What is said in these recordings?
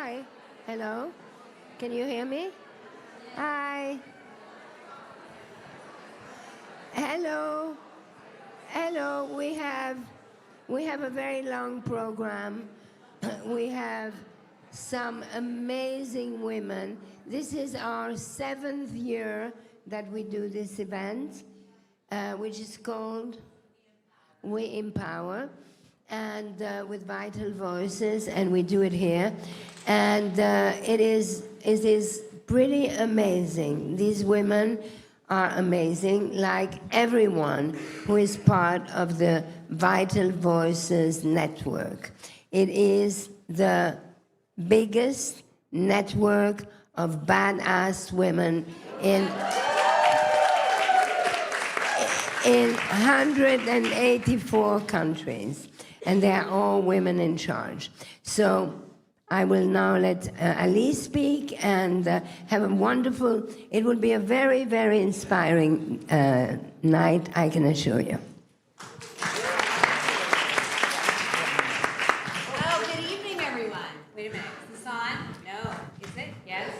Hi. Hello. Can you hear me? Hi. Hello. Hello. We have a very long program. We have some amazing women. This is our 7th year that we do this event, which is called WE Empower, and with vital voices, and we do it here. And it is pretty amazing. These women are amazing, like everyone who is part of the Vital Voices network. It is the biggest network of badass women in 184 countries, and they are all women in charge. So I will now let Ali speak and have a wonderful, it will be a very, very inspiring night, I can assure you. Oh, good evening, everyone. Wait a minute, is this on? No, is it? Yes,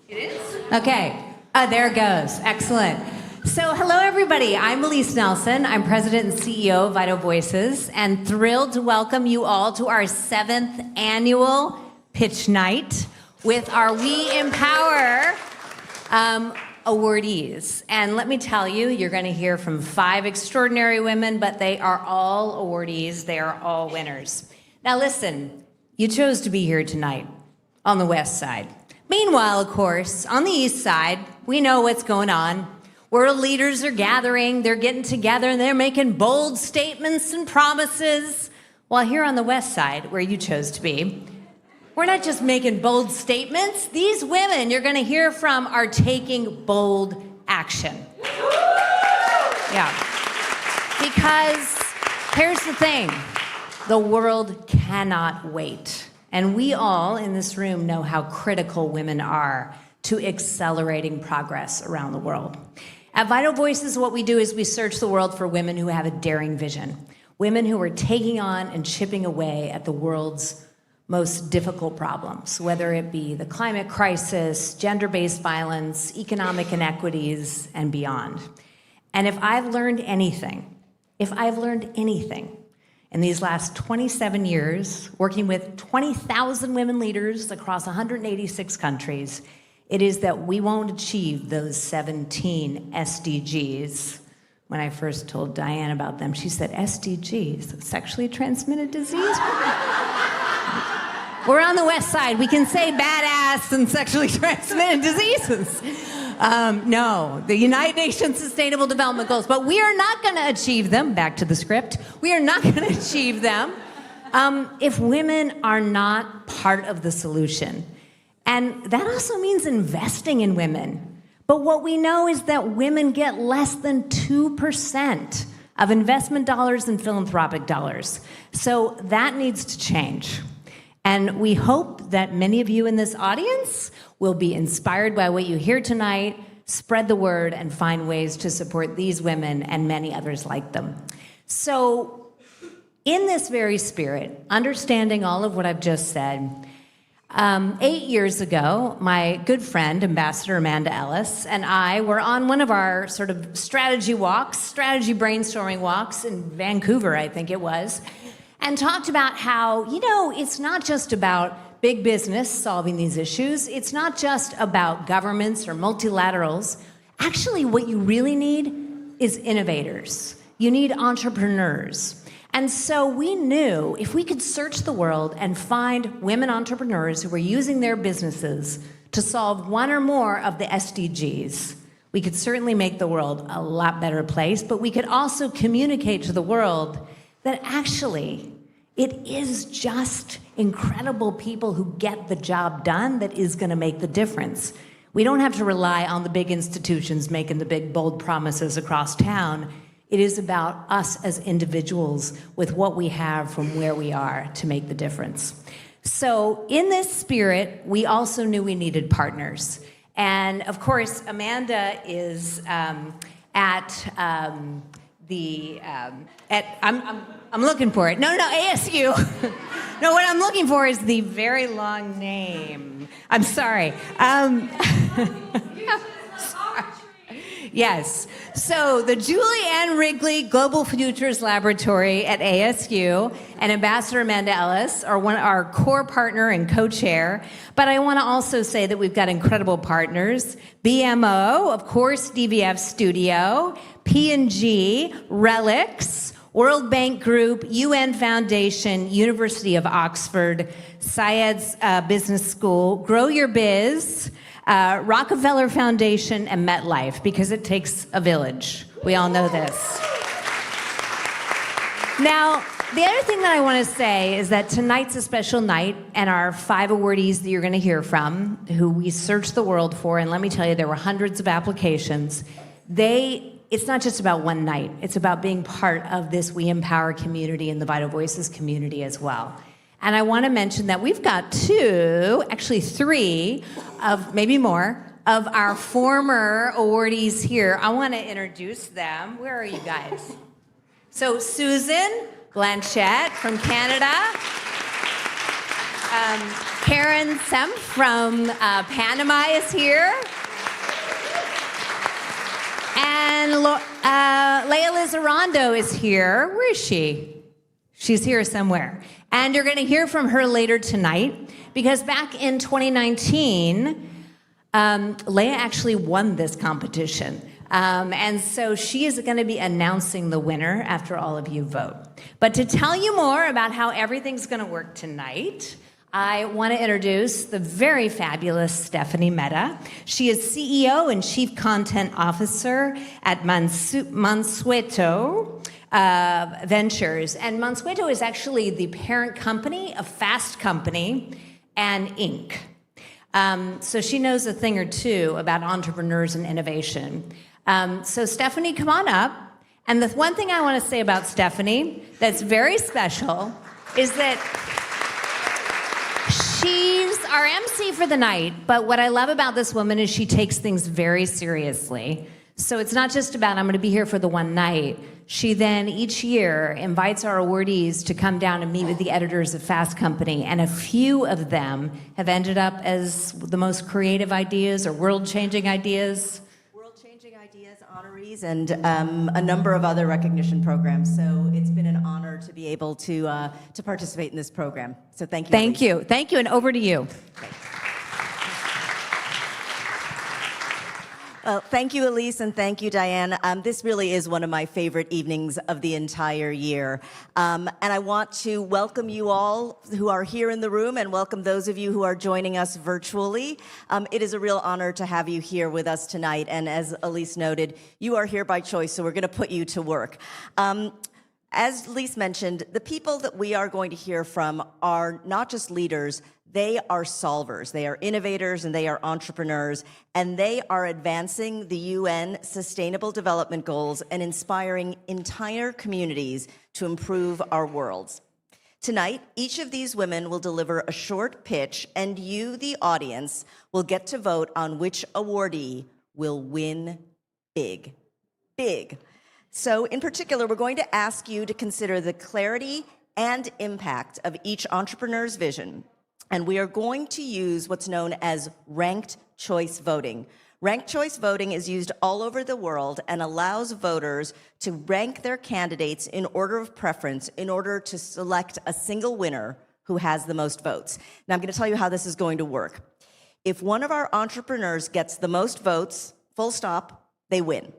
it is? Okay, there it goes, excellent. So hello, everybody. I'm Elise Nelson. I'm President and CEO of Vital Voices, and thrilled to welcome you all to our 7th annual pitch night with our WE Empower Awardees. And let me tell you, you're going to hear from 5 extraordinary women, but they are all awardees. They are all winners. Now listen, you chose to be here tonight on the West Side. Meanwhile, of course, on the East Side, we know what's going on. World leaders are gathering, they're getting together, and they're making bold statements and promises. While here on the West Side, where you chose to be, we're not just making bold statements. These women you're going to hear from are taking bold action. Yeah. Because here's the thing. The world cannot wait. And we all in this room know how critical women are to accelerating progress around the world. At Vital Voices, what we do is we search the world for women who have a daring vision. Women who are taking on and chipping away at the world's most difficult problems, whether it be the climate crisis, gender-based violence, economic inequities, and beyond. And if I've learned anything in these last 27 years, working with 20,000 women leaders across 186 countries, it is that we won't achieve those 17 SDGs. When I first told Diane about them, she said, SDGs, sexually transmitted disease? We're on the West Side. We can say badass and sexually transmitted diseases. No, the United Nations Sustainable Development Goals, but we are not going to achieve them. Back to the script. We are not going to achieve them if women are not part of the solution. And that also means investing in women. But what we know is that women get less than 2% of investment dollars and philanthropic dollars. So that needs to change. And we hope that many of you in this audience will be inspired by what you hear tonight, spread the word, and find ways to support these women and many others like them. So in this very spirit, understanding all of what I've just said, 8 years ago, my good friend, Ambassador Amanda Ellis, and I were on one of our sort of strategy brainstorming walks in Vancouver, I think it was, and talked about how, it's not just about big business solving these issues. It's not just about governments or multilaterals. Actually, what you really need is innovators. You need entrepreneurs. And so we knew if we could search the world and find women entrepreneurs who were using their businesses to solve one or more of the SDGs, we could certainly make the world a lot better place, but we could also communicate to the world that actually it is just incredible people who get the job done that is going to make the difference. We don't have to rely on the big institutions making the big, bold promises across town. It is about us as individuals with what we have from where we are to make the difference. So in this spirit, we also knew we needed partners. And of course, Amanda is at I'm looking for it. No, ASU. No, what I'm looking for is the very long name. I'm sorry. Yes. So the Julie Ann Wrigley Global Futures Laboratory at ASU and Ambassador Amanda Ellis are our core partner and co-chair. But I want to also say that we've got incredible partners. BMO, of course, DVF Studio, P&G, Relics, World Bank Group, UN Foundation, University of Oxford, Syed's Business School, Grow Your Biz, Rockefeller Foundation, and MetLife, because it takes a village. We all know this. Now, the other thing that I want to say is that tonight's a special night, and our 5 awardees that you're going to hear from, who we searched the world for, and let me tell you, there were hundreds of applications. It's not just about one night. It's about being part of this WE Empower community and the Vital Voices community as well. And I want to mention that we've got 2, actually 3, of maybe more, of our former awardees here. I want to introduce them. Where are you guys? So Susan Blanchette from Canada. Karen Semp from Panama is here. And Leia Lizarrando is here. Where is she? She's here somewhere. And you're going to hear from her later tonight, because back in 2019, Leia actually won this competition. And so she is going to be announcing the winner after all of you vote. But to tell you more about how everything's going to work tonight, I want to introduce the very fabulous Stephanie Mehta. She is CEO and Chief Content Officer at Mansueto Ventures. And Mansueto is actually the parent company of Fast Company and Inc. So she knows a thing or two about entrepreneurs and innovation. So Stephanie, come on up. And the one thing I want to say about Stephanie that's very special is that she's our MC for the night, but what I love about this woman is she takes things very seriously. So it's not just about, I'm going to be here for the one night. She then, each year, invites our awardees to come down and meet with the editors of Fast Company, and a few of them have ended up as the most creative ideas or world-changing ideas. World-changing ideas, honorees, and a number of other recognition programs. So it's been an honor to be able to participate in this program. So thank you. Thank you. Thank you, and over to you. Great. Well, thank you, Elise, and thank you, Diane. This really is one of my favorite evenings of the entire year. And I want to welcome you all who are here in the room and welcome those of you who are joining us virtually. It is a real honor to have you here with us tonight. And as Elise noted, you are here by choice, so we're going to put you to work. As Elise mentioned, the people that we are going to hear from are not just leaders, they are solvers, they are innovators, and they are entrepreneurs, and they are advancing the UN Sustainable Development Goals and inspiring entire communities to improve our worlds. Tonight, each of these women will deliver a short pitch, and you, the audience, will get to vote on which awardee will win big. Big. So in particular, we're going to ask you to consider the clarity and impact of each entrepreneur's vision. And we are going to use what's known as ranked choice voting. Ranked choice voting is used all over the world and allows voters to rank their candidates in order of preference in order to select a single winner who has the most votes. Now, I'm going to tell you how this is going to work. If one of our entrepreneurs gets the most votes, full stop, they win.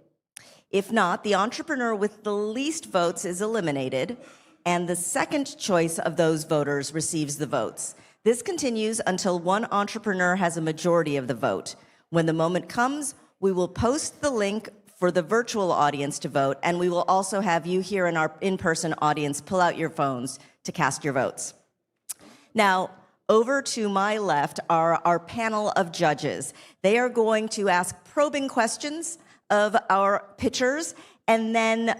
If not, the entrepreneur with the least votes is eliminated, and the second choice of those voters receives the votes. This continues until one entrepreneur has a majority of the vote. When the moment comes, we will post the link for the virtual audience to vote, and we will also have you here in our in-person audience pull out your phones to cast your votes. Now, over to my left are our panel of judges. They are going to ask probing questions of our pitchers, And then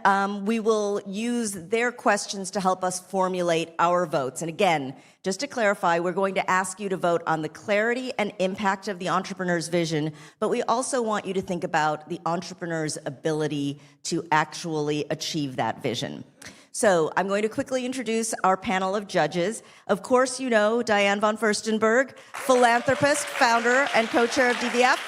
we will use their questions to help us formulate our votes. And again, just to clarify, we're going to ask you to vote on the clarity and impact of the entrepreneur's vision, but we also want you to think about the entrepreneur's ability to actually achieve that vision. So I'm going to quickly introduce our panel of judges. Of course, you know Diane von Furstenberg, philanthropist, founder, and co-chair of DVF.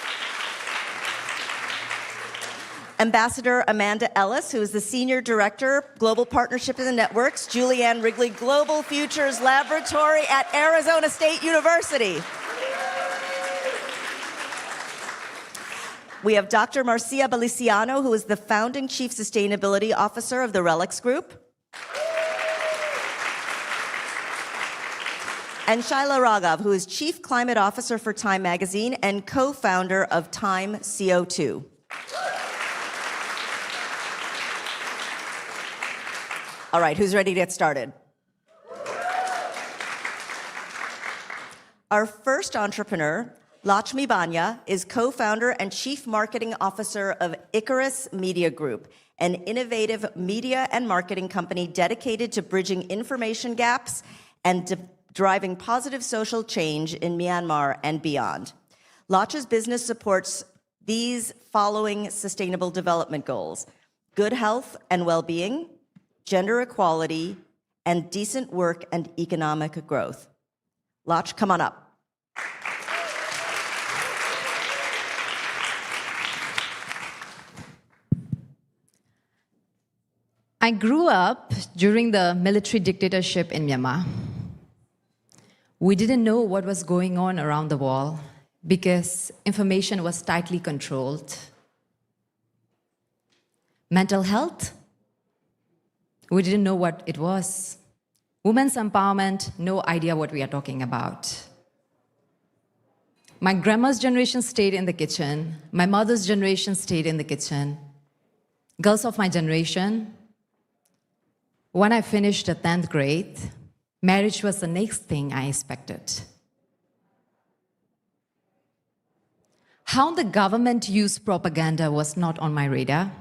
Ambassador Amanda Ellis, who is the Senior Director, Global Partnership and Networks, Julianne Wrigley Global Futures Laboratory at Arizona State University. We have Dr. Marcia Beliciano, who is the founding Chief Sustainability Officer of the Relics Group. And Shaila Raghav, who is Chief Climate Officer for Time Magazine and co-founder of Time CO2. All right, who's ready to get started? Our first entrepreneur, Lakshmi Banya, is co-founder and chief marketing officer of Icarus Media Group, an innovative media and marketing company dedicated to bridging information gaps and driving positive social change in Myanmar and beyond. Lakshmi's business supports these following sustainable development goals: good health and well-being, gender equality, and decent work and economic growth. Laksh, come on up. I grew up during the military dictatorship in Myanmar. We didn't know what was going on around the world because information was tightly controlled. Mental health, we didn't know what it was. Women's empowerment, no idea what we are talking about. My grandma's generation stayed in the kitchen. My mother's generation stayed in the kitchen. Girls of my generation, when I finished the 10th grade, marriage was the next thing I expected. How the government used propaganda was not on my radar.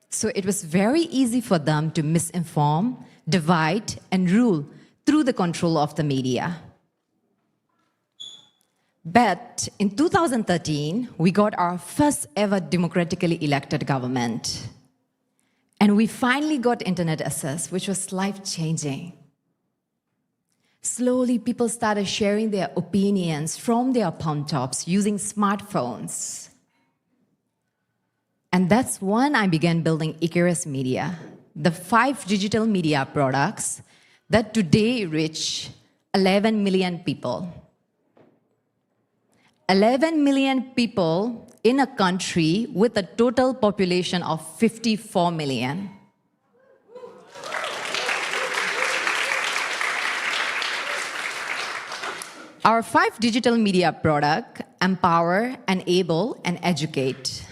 So it was very easy for them to misinform, divide, and rule through the control of the media. But in 2013, we got our first ever democratically elected government. And we finally got internet access, which was life-changing. Slowly, people started sharing their opinions from their palm tops using smartphones. And that's when I began building Icarus Media, the 5 digital media products that today reach 11 million people. 11 million people in a country with a total population of 54 million. Our 5 digital media products empower, enable, and educate.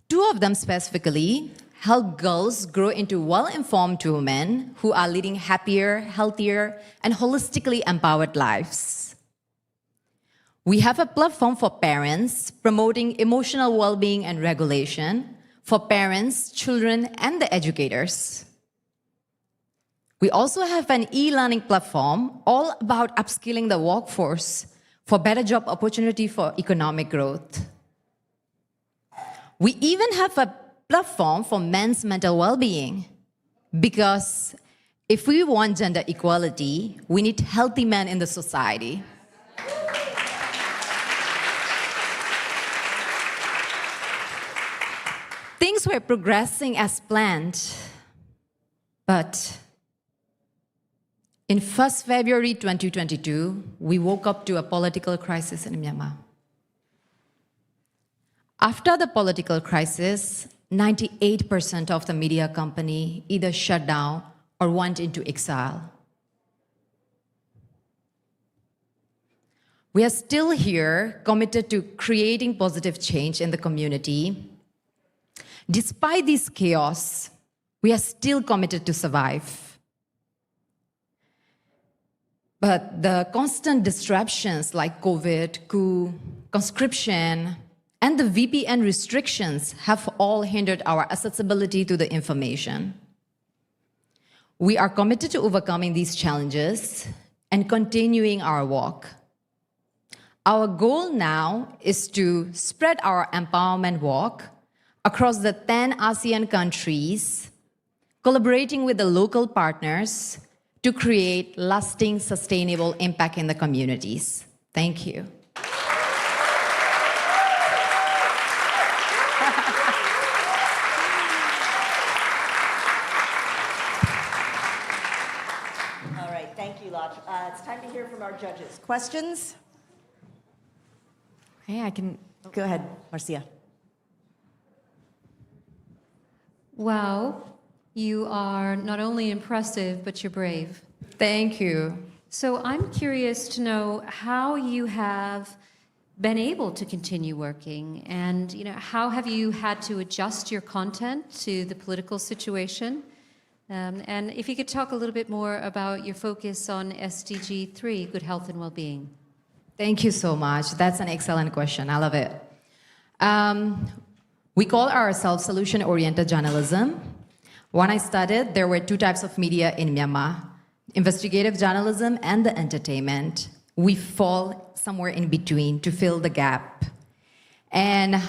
2 of them specifically help girls grow into well-informed women who are leading happier, healthier, and holistically empowered lives. We have a platform for parents promoting emotional well-being and regulation for parents, children, and the educators. We also have an e-learning platform all about upskilling the workforce for better job opportunity for economic growth. We even have a platform for men's mental well-being, because if we want gender equality, we need healthy men in the society. Things were progressing as planned, but in 1st February 2022, we woke up to a political crisis in Myanmar. After the political crisis, 98% of the media company either shut down or went into exile. We are still here, committed to creating positive change in the community. Despite this chaos, we are still committed to survive. But the constant disruptions like COVID, coup, conscription, and the VPN restrictions have all hindered our accessibility to the information. We are committed to overcoming these challenges and continuing our walk. Our goal now is to spread our empowerment walk across the 10 ASEAN countries, collaborating with the local partners to create lasting, sustainable impact in the communities. Thank you. All right, thank you, Lach. It's time to hear from our judges. Questions? Hey, I can. Go ahead, Marcia. Wow, you are not only impressive, but you're brave. Thank you. So I'm curious to know how you have been able to continue working, and how have you had to adjust your content to the political situation? And if you could talk a little bit more about your focus on SDG 3, good health and well-being. Thank you so much. That's an excellent question. I love it. We call ourselves solution-oriented journalism. When I started, there were two types of media in Myanmar, investigative journalism and the entertainment. We fall somewhere in between to fill the gap. And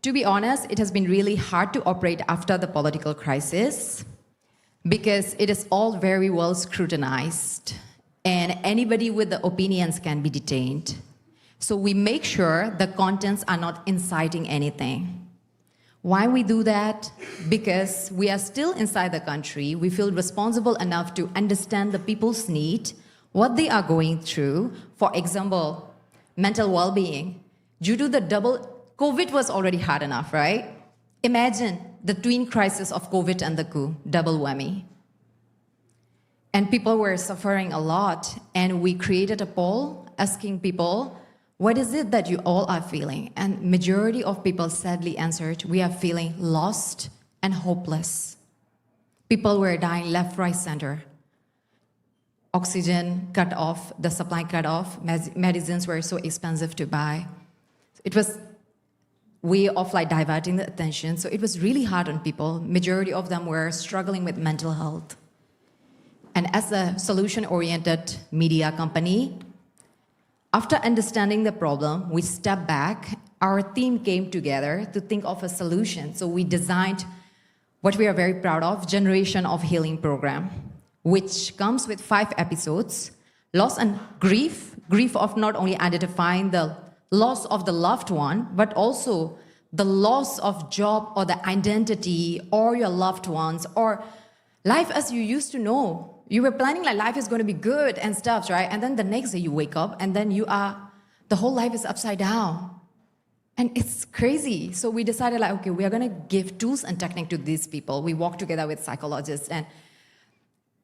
to be honest, it has been really hard to operate after the political crisis because it is all very well scrutinized and anybody with the opinions can be detained. So we make sure the contents are not inciting anything. Why we do that? Because we are still inside the country. We feel responsible enough to understand the people's need, what they are going through. For example, mental well-being. Due to the COVID was already hard enough, right? Imagine the twin crisis of COVID and the coup, double whammy. And people were suffering a lot, and we created a poll asking people, what is it that you all are feeling? And majority of people sadly answered, we are feeling lost and hopeless. People were dying left, right, center. Oxygen cut off, the supply cut off, medicines were so expensive to buy. It was way of diverting the attention, so it was really hard on people. Majority of them were struggling with mental health. And as a solution-oriented media company, after understanding the problem, we stepped back. Our team came together to think of a solution. So we designed what we are very proud of, Generation of Healing program, which comes with 5 episodes. Loss and grief of not only identifying the loss of the loved one, but also the loss of job or the identity or your loved ones or life as you used to know. You were planning life is going to be good and stuff, right? And then the next day you wake up and then the whole life is upside down. And it's crazy. So we decided okay, we are going to give tools and technique to these people. We walk together with psychologists and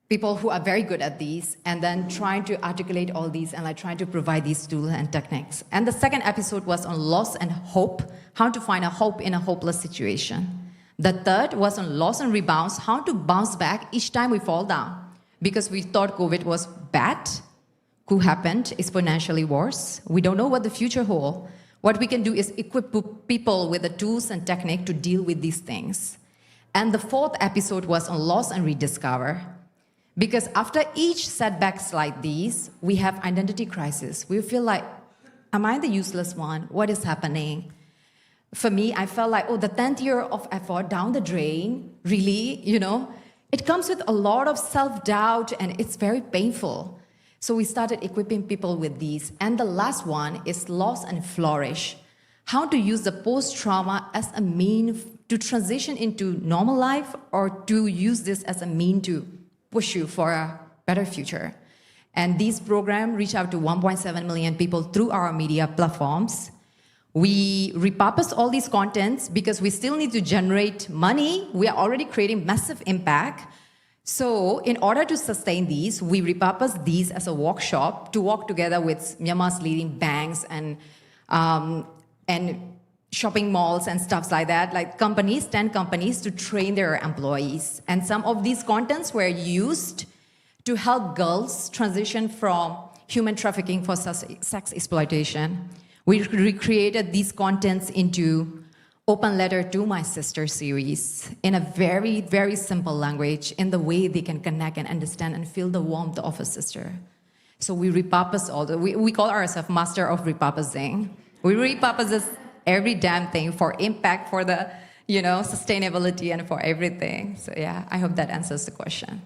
people who are very good at these and then trying to articulate all these and trying to provide these tools and techniques. And the second episode was on loss and hope, how to find a hope in a hopeless situation. The third was on loss and rebounds, how to bounce back each time we fall down. Because we thought COVID was bad, coup happened, exponentially worse. We don't know what the future holds. What we can do is equip people with the tools and technique to deal with these things. And the fourth episode was on loss and rediscover. Because after each setbacks like these, we have identity crisis. We feel am I the useless one? What is happening? For me, I felt the 10th year of effort down the drain, really, it comes with a lot of self-doubt and it's very painful. So we started equipping people with these. And the last one is loss and flourish. How to use the post-trauma as a mean to transition into normal life or to use this as a mean to push you for a better future. And these programs reach out to 1.7 million people through our media platforms. We repurpose all these contents because we still need to generate money. We are already creating massive impact. So in order to sustain these, we repurpose these as a workshop to work together with Myanmar's leading banks and shopping malls and stuff like that, 10 companies to train their employees. And some of these contents were used to help girls transition from human trafficking for sex exploitation. We recreated these contents into Open Letter to My Sister series in a very, very simple language, in the way they can connect and understand and feel the warmth of a sister. So we repurpose we call ourselves master of repurposing. We repurpose this every damn thing for impact, for the, sustainability and for everything. So yeah, I hope that answers the question.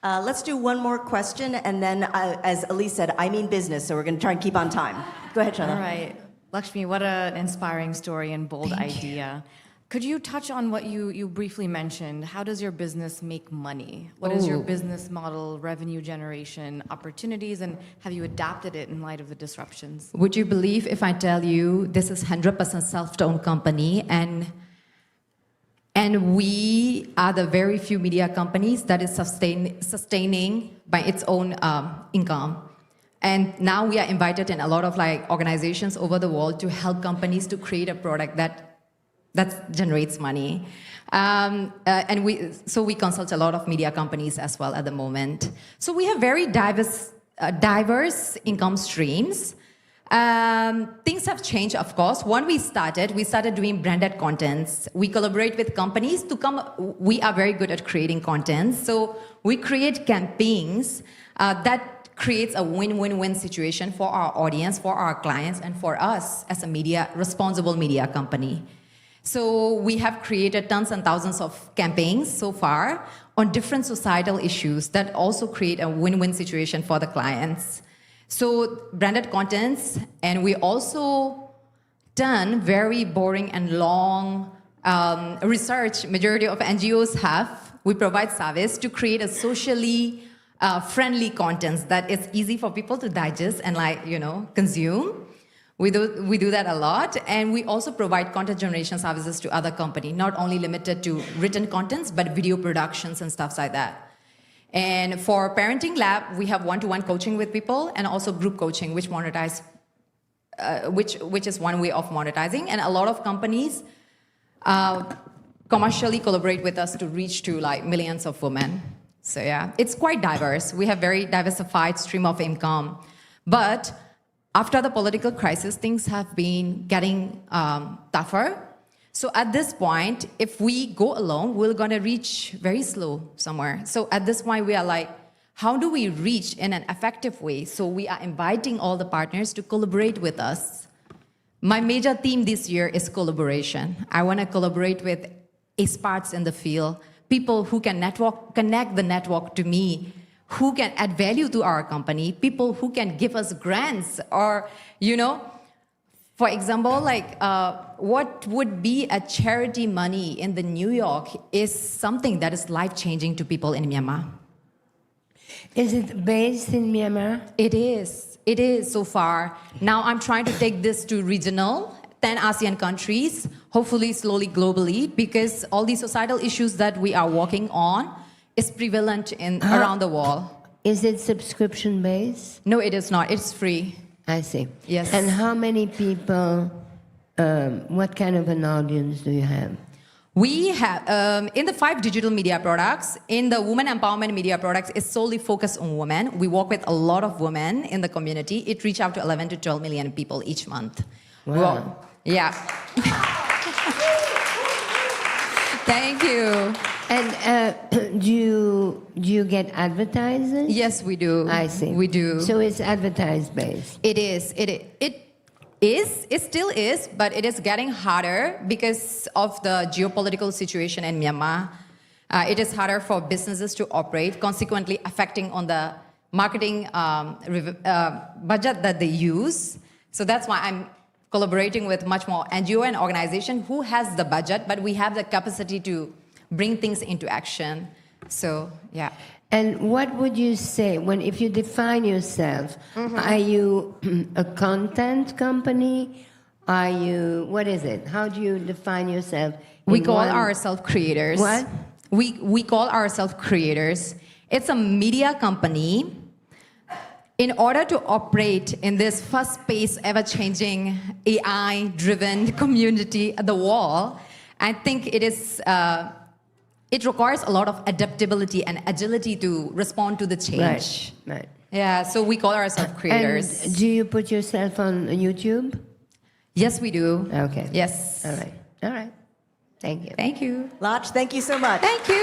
Let's do one more question, and then, as Elise said, I mean business, so we're going to try and keep on time. Go ahead, Shana. All right. Lakshmi, what an inspiring story and bold idea. Could you touch on what you briefly mentioned? How does your business make money? What is your business model, revenue generation, opportunities, and have you adapted it in light of the disruptions? Would you believe if I tell you this is 100% self-owned company, and we are the very few media companies that is sustaining by its own income. And now we are invited in a lot of organizations over the world to help companies to create a product that generates money. And we consult a lot of media companies as well at the moment. So we have very diverse income streams. Things have changed, of course. When we started doing branded contents. We collaborate with companies we are very good at creating content. So we create campaigns that creates a win-win-win situation for our audience, for our clients, and for us as a responsible media company. So we have created tons and thousands of campaigns so far on different societal issues that also create a win-win situation for the clients. So branded contents, and we also done very boring and long research majority of NGOs have. We provide service to create a socially friendly contents that is easy for people to digest and consume. We do that a lot, and we also provide content generation services to other companies, not only limited to written contents, but video productions and stuff like that. And for Parenting Lab, we have one-to-one coaching with people, and also group coaching, which which is one way of monetizing. And a lot of companies commercially collaborate with us to reach to millions of women. So yeah, it's quite diverse. We have very diversified stream of income. But after the political crisis, things have been getting tougher. So at this point, if we go alone, we're going to reach very slow somewhere. So at this point, we are how do we reach in an effective way? So we are inviting all the partners to collaborate with us. My major theme this year is collaboration. I want to collaborate with experts in the field, people who can connect the network to me, who can add value to our company, people who can give us grants, or, for example, what would be a charity money in New York is something that is life-changing to people in Myanmar. Is it based in Myanmar? It is so far. Now I'm trying to take this to regional, 10 ASEAN countries, hopefully slowly globally, because all these societal issues that we are working on is prevalent around the world. Is it subscription-based? No, it is not. It's free. I see. Yes. And how many people, what kind of an audience do you have? We have, in the 5 digital media products, in the women empowerment media products, it's solely focused on women. We work with a lot of women in the community. It reaches out to 11 to 12 million people each month. Wow. Yeah. Thank you. And do you get advertisers? Yes, we do. I see. We do. So it's advertised based. It is. It still is, but it is getting harder because of the geopolitical situation in Myanmar. It is harder for businesses to operate, consequently affecting on the marketing budget that they use. So that's why I'm collaborating with much more NGO and organization who has the budget, but we have the capacity to bring things into action. So, yeah. And what would you say if you define yourself? Are you a content company? Are you, what is it? How do you define yourself? We call ourselves creators. What? We call ourselves creators. It's a media company. In order to operate in this fast-paced, ever-changing, AI-driven community at the wall, I think it requires a lot of adaptability and agility to respond to the change. Right. Yeah, so we call ourselves creators. And do you put yourself on YouTube? Yes, we do. Okay. Yes. All right. All right. Thank you. Thank you. Lach, thank you so much. Thank you.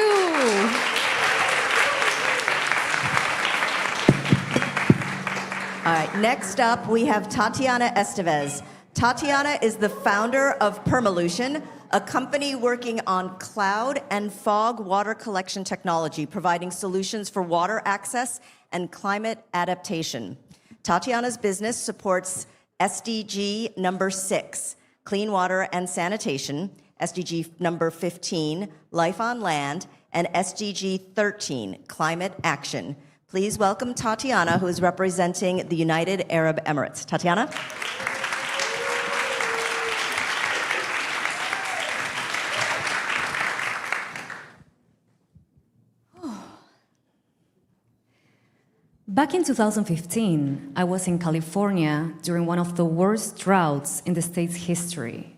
All right, next up, we have Tatiana Estevez. Tatiana is the founder of Permalution, a company working on cloud and fog water collection technology, providing solutions for water access and climate adaptation. Tatiana's business supports SDG number 6, clean water and sanitation, SDG number 15, life on land, and SDG 13, climate action. Please welcome Tatiana, who is representing the United Arab Emirates. Tatiana? Back in 2015, I was in California during one of the worst droughts in the state's history.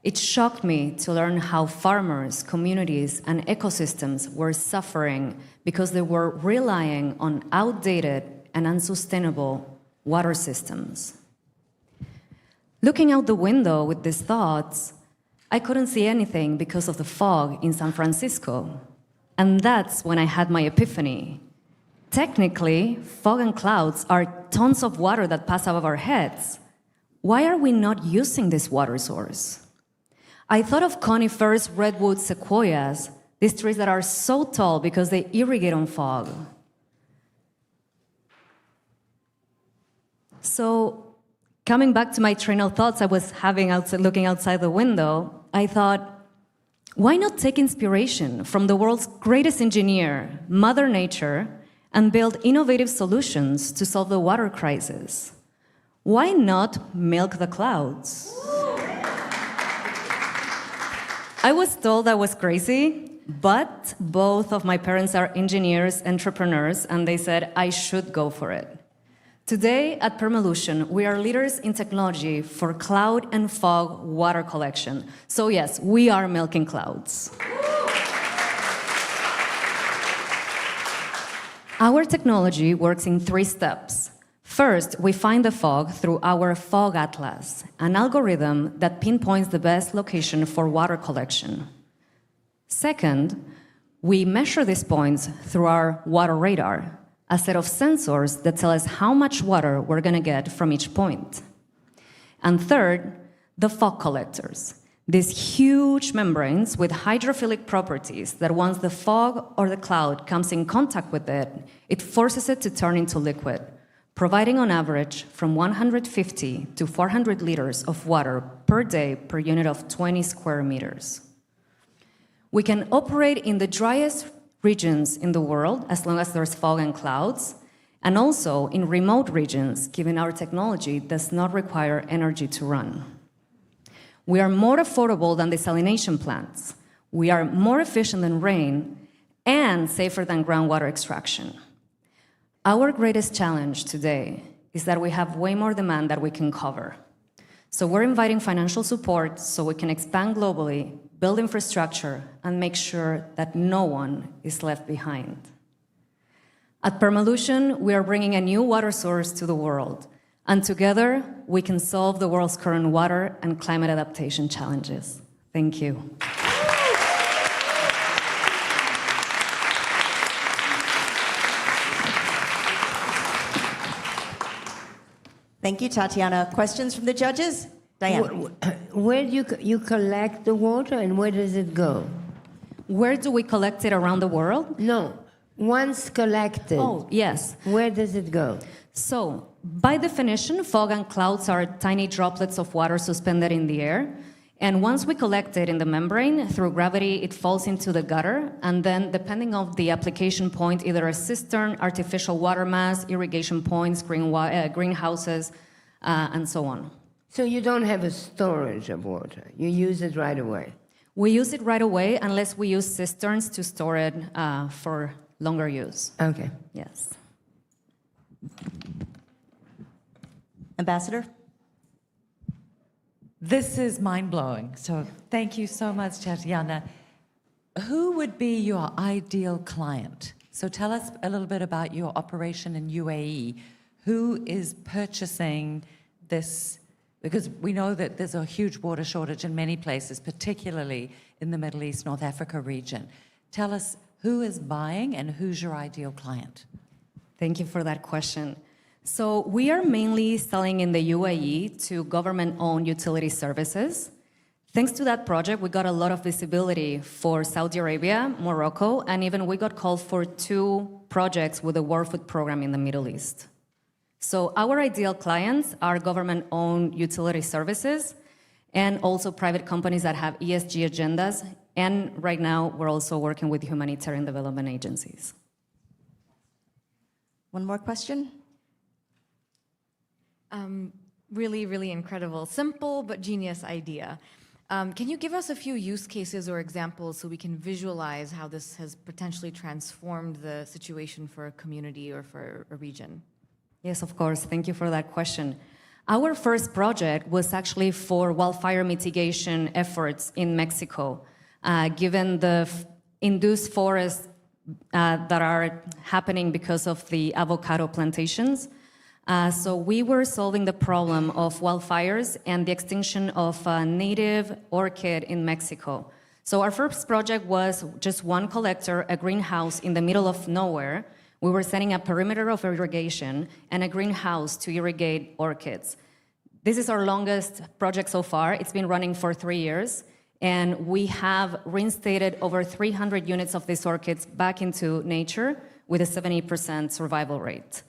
It shocked me to learn how farmers, communities, and ecosystems were suffering because they were relying on outdated and unsustainable water systems. Looking out the window with these thoughts, I couldn't see anything because of the fog in San Francisco. And that's when I had my epiphany. Technically, fog and clouds are tons of water that pass above our heads. Why are we not using this water source? I thought of conifers, redwoods, sequoias, these trees that are so tall because they irrigate on fog. So, coming back to my train of thoughts I was having looking outside the window, I thought, why not take inspiration from the world's greatest engineer, Mother Nature, and build innovative solutions to solve the water crisis? Why not milk the clouds? I was told I was crazy, but both of my parents are engineers, entrepreneurs, and they said I should go for it. Today at Permalution, we are leaders in technology for cloud and fog water collection. So yes, we are milking clouds. Our technology works in 3 steps. First, we find the fog through our Fog Atlas, an algorithm that pinpoints the best location for water collection. Second, we measure these points through our water radar, a set of sensors that tell us how much water we're going to get from each point. And third, the fog collectors, these huge membranes with hydrophilic properties that once the fog or the cloud comes in contact with it, it forces it to turn into liquid, providing on average from 150 to 400 liters of water per day per unit of 20 square meters. We can operate in the driest regions in the world as long as there's fog and clouds, and also in remote regions, given our technology does not require energy to run. We are more affordable than desalination plants. We are more efficient than rain and safer than groundwater extraction. Our greatest challenge today is that we have way more demand than we can cover. So we're inviting financial support so we can expand globally, build infrastructure, and make sure that no one is left behind. At Permalution, we are bringing a new water source to the world, and together we can solve the world's current water and climate adaptation challenges. Thank you. Thank you, Tatiana. Questions from the judges? Diane. Where do you collect the water and where does it go? Where do we collect it around the world? No, once collected. Oh, yes. Where does it go? So, by definition, fog and clouds are tiny droplets of water suspended in the air. And once we collect it in the membrane, through gravity, it falls into the gutter. And then, depending on the application point, either a cistern, artificial water mass, irrigation points, greenhouses, and so on. So you don't have a storage of water. You use it right away. We use it right away unless we use cisterns to store it for longer use. Okay. Yes. Ambassador? This is mind-blowing. So thank you so much, Tatiana. Who would be your ideal client? So tell us a little bit about your operation in UAE. Who is purchasing this? Because we know that there's a huge water shortage in many places, particularly in the Middle East, North Africa region. Tell us who is buying and who's your ideal client? Thank you for that question. So we are mainly selling in the UAE to government-owned utility services. Thanks to that project, we got a lot of visibility for Saudi Arabia, Morocco, and even we got called for 2 projects with the World Food Program in the Middle East. So our ideal clients are government-owned utility services and also private companies that have ESG agendas. And right now, we're also working with humanitarian development agencies. One more question? Really, really incredible. Simple but genius idea. Can you give us a few use cases or examples so we can visualize how this has potentially transformed the situation for a community or for a region? Yes, of course. Thank you for that question. Our first project was actually for wildfire mitigation efforts in Mexico, given the induced forests that are happening because of the avocado plantations. So we were solving the problem of wildfires and the extinction of a native orchid in Mexico. So our first project was just one collector, a greenhouse in the middle of nowhere. We were setting a perimeter of irrigation and a greenhouse to irrigate orchids. This is our longest project so far. It's been running for 3 years, and we have reinstated over 300 units of these orchids back into nature with a 70% survival rate.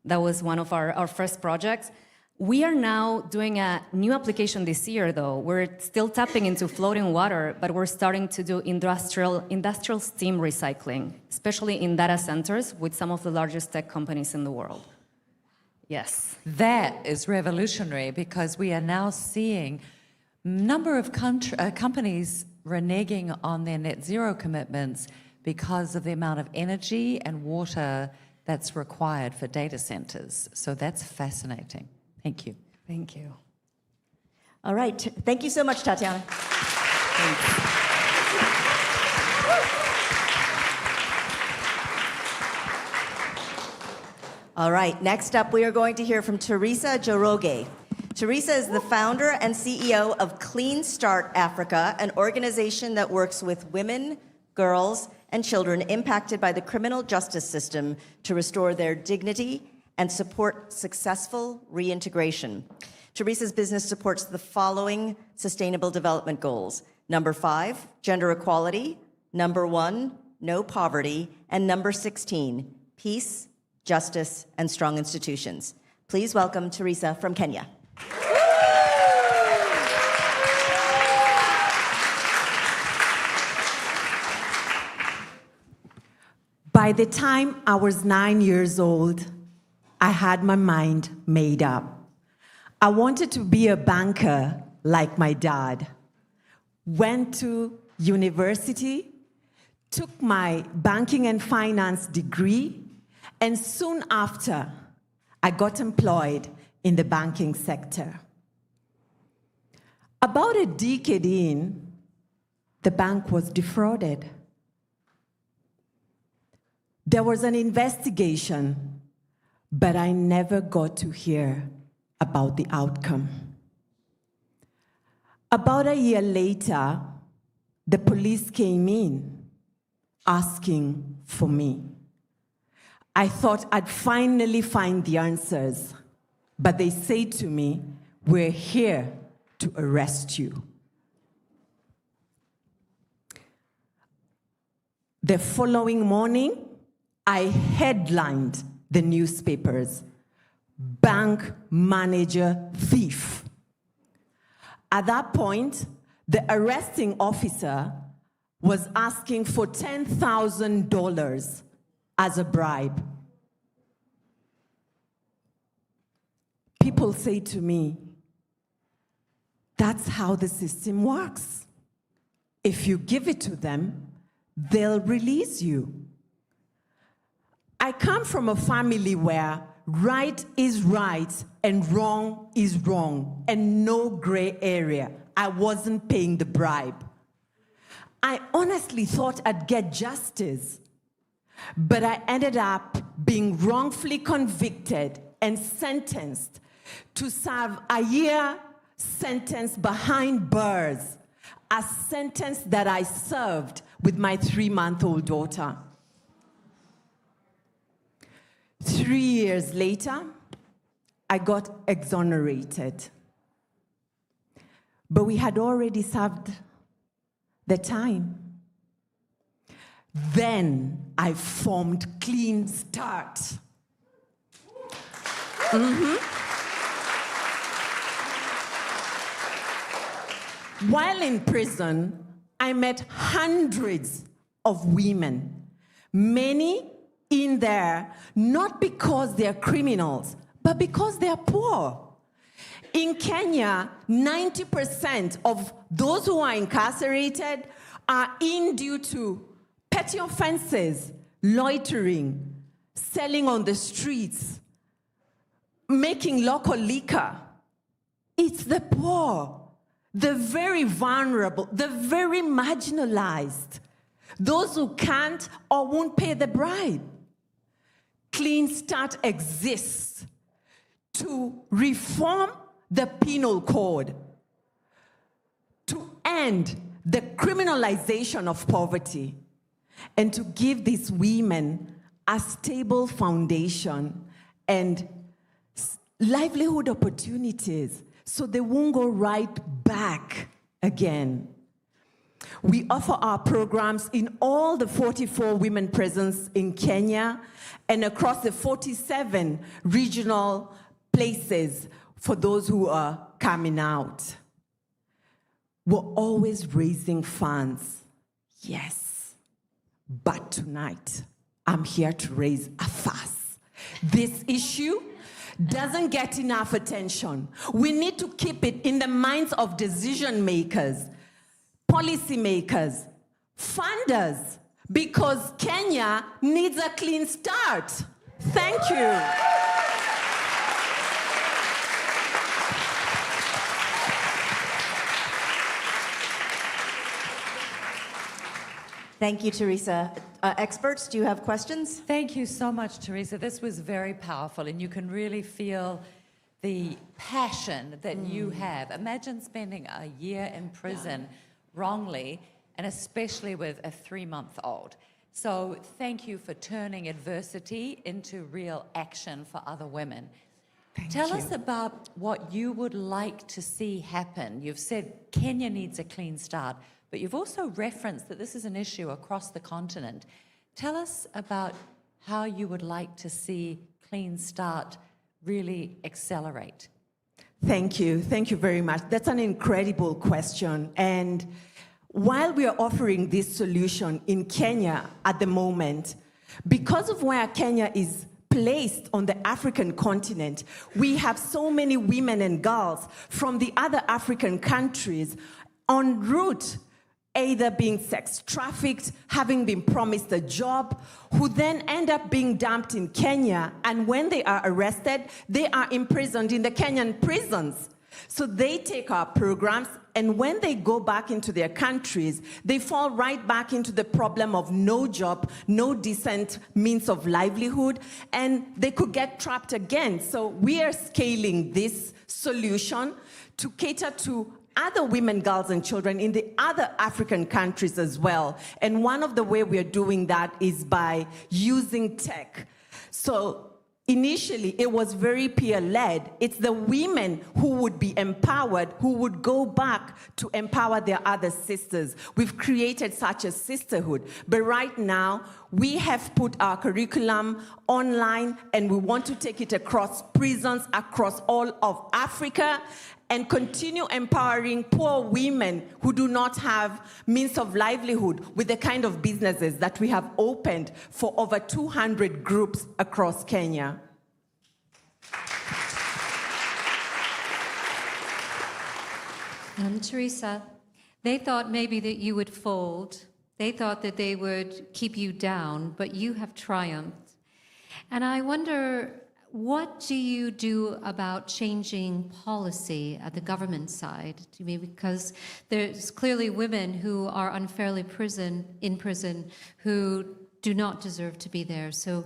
That was one of our first projects. We are now doing a new application this year, though. We're still tapping into floating water, but we're starting to do industrial steam recycling, especially in data centers with some of the largest tech companies in the world. Yes. That is revolutionary because we are now seeing a number of companies reneging on their net zero commitments because of the amount of energy and water that's required for data centers. So that's fascinating. Thank you. Thank you. All right. Thank you so much, Tatiana. All right. Next up, we are going to hear from Teresa Joroge. Teresa is the founder and CEO of Clean Start Africa, an organization that works with women, girls, and children impacted by the criminal justice system to restore their dignity and support successful reintegration. Teresa's business supports the following sustainable development goals. Number 5, gender equality. Number 1, no poverty. And number 16, peace, justice, and strong institutions. Please welcome Teresa from Kenya. By the time I was 9 years old, I had my mind made up. I wanted to be a banker like my dad. Went to university, took my banking and finance degree, and soon after, I got employed in the banking sector. About a decade in, the bank was defrauded. There was an investigation, but I never got to hear about the outcome. About a year later, the police came in asking for me. I thought I'd finally find the answers, but they say to me, "We're here to arrest you." The following morning, I headlined the newspapers, "Bank Manager Thief." At that point, the arresting officer was asking for $10,000 as a bribe. People say to me, "That's how the system works. If you give it to them, they'll release you." I come from a family where right is right and wrong is wrong, and no gray area. I wasn't paying the bribe. I honestly thought I'd get justice. but I ended up being wrongfully convicted and sentenced to serve a year sentence behind bars, a sentence that I served with my 3-month-old daughter. 3 years later, I got exonerated. But we had already served the time. Then I formed Clean Start. While in prison, I met hundreds of women, many in there not because they're criminals, but because they're poor. In Kenya, 90% of those who are incarcerated are in due to petty offenses, loitering, selling on the streets, making local liquor. It's the poor, the very vulnerable, the very marginalized, those who can't or won't pay the bribe. Clean Start exists to reform the penal code, to end the criminalization of poverty, and to give these women a stable foundation and livelihood opportunities so they won't go right back again. We offer our programs in all the 44 women prisons in Kenya and across the 47 regional places for those who are coming out. We're always raising funds, yes. But tonight, I'm here to raise a fuss. This issue doesn't get enough attention. We need to keep it in the minds of decision makers, policy makers, funders, because Kenya needs a clean start. Thank you. Thank you, Teresa. Experts, do you have questions? Thank you so much, Teresa. This was very powerful, and you can really feel the passion that you have. Imagine spending a year in prison wrongly, and especially with a 3-month-old. So thank you for turning adversity into real action for other women. Tell us about what you would like to see happen. You've said Kenya needs a clean start, but you've also referenced that this is an issue across the continent. Tell us about how you would like to see Clean Start really accelerate. Thank you. Thank you very much. That's an incredible question. And while we are offering this solution in Kenya at the moment, because of where Kenya is placed on the African continent, we have so many women and girls from the other African countries en route, either being sex trafficked, having been promised a job, who then end up being dumped in Kenya, and when they are arrested, they are imprisoned in the Kenyan prisons. So they take our programs, and when they go back into their countries, they fall right back into the problem of no job, no decent means of livelihood, and they could get trapped again. So we are scaling this solution to cater to other women, girls, and children in the other African countries as well. And one of the ways we are doing that is by using tech. So initially, it was very peer-led. It's the women who would be empowered, who would go back to empower their other sisters. We've created such a sisterhood. But right now, we have put our curriculum online, and we want to take it across prisons, across all of Africa, and continue empowering poor women who do not have means of livelihood with the kind of businesses that we have opened for over 200 groups across Kenya. Teresa, they thought maybe that you would fold. They thought that they would keep you down, but you have triumphed. And I wonder, what do you do about changing policy at the government side? I mean, because there's clearly women who are unfairly in prison, who do not deserve to be there. So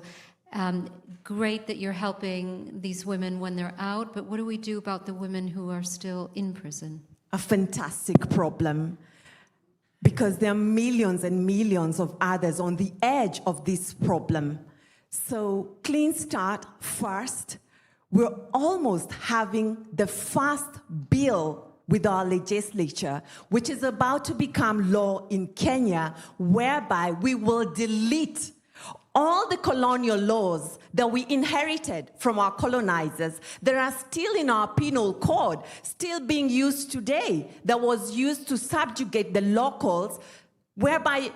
great that you're helping these women when they're out, but what do we do about the women who are still in prison? A fantastic problem, because there are millions and millions of others on the edge of this problem. So Clean Start first, we're almost having the first bill with our legislature, which is about to become law in Kenya, whereby we will delete all the colonial laws that we inherited from our colonizers that are still in our penal code, still being used today, that was used to subjugate the locals, whereby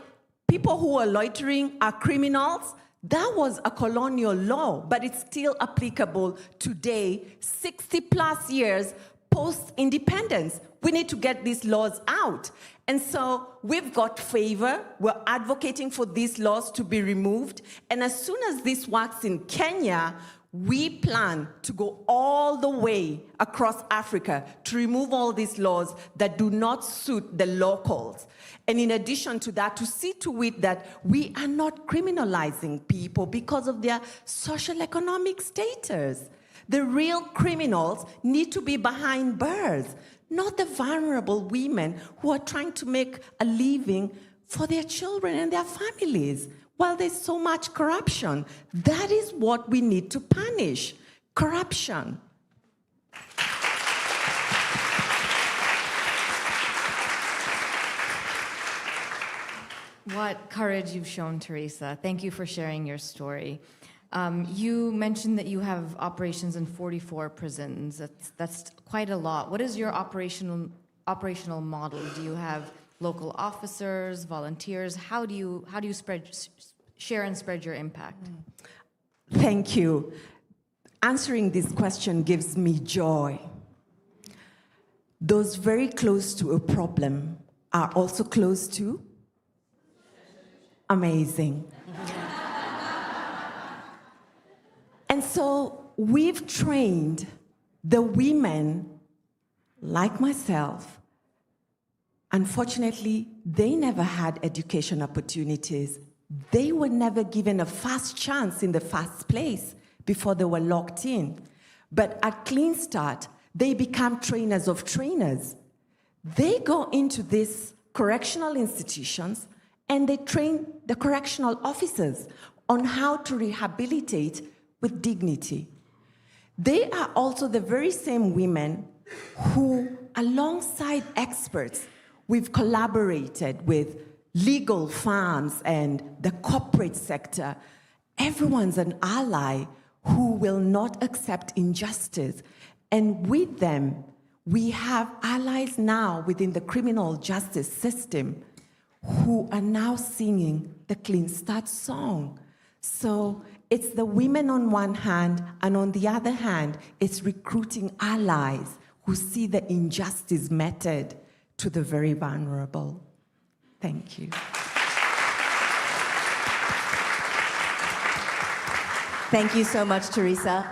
people who are loitering are criminals. That was a colonial law, but it's still applicable today, 60 plus years post-independence. We need to get these laws out. And so we've got favor. We're advocating for these laws to be removed. And as soon as this works in Kenya, we plan to go all the way across Africa to remove all these laws that do not suit the locals. And in addition to that, to see to it that we are not criminalizing people because of their social economic status. The real criminals need to be behind bars, not the vulnerable women who are trying to make a living for their children and their families. While there's so much corruption, that is what we need to punish, corruption. What courage you've shown, Teresa. Thank you for sharing your story. You mentioned that you have operations in 44 prisons. That's quite a lot. What is your operational model? Do you have local officers, volunteers? How do you share and spread your impact? Thank you. Answering this question gives me joy. Those very close to a problem are also close to amazing. And so we've trained the women like myself. Unfortunately, they never had education opportunities. They were never given a first chance in the first place before they were locked in. But at Clean Start, they become trainers of trainers. They go into these correctional institutions and they train the correctional officers on how to rehabilitate with dignity. They are also the very same women who, alongside experts, we've collaborated with legal firms and the corporate sector. Everyone's an ally who will not accept injustice. And with them, we have allies now within the criminal justice system who are now singing the Clean Start song. So it's the women on one hand, and on the other hand, it's recruiting allies who see the injustice meted to the very vulnerable. Thank you. Thank you so much, Teresa.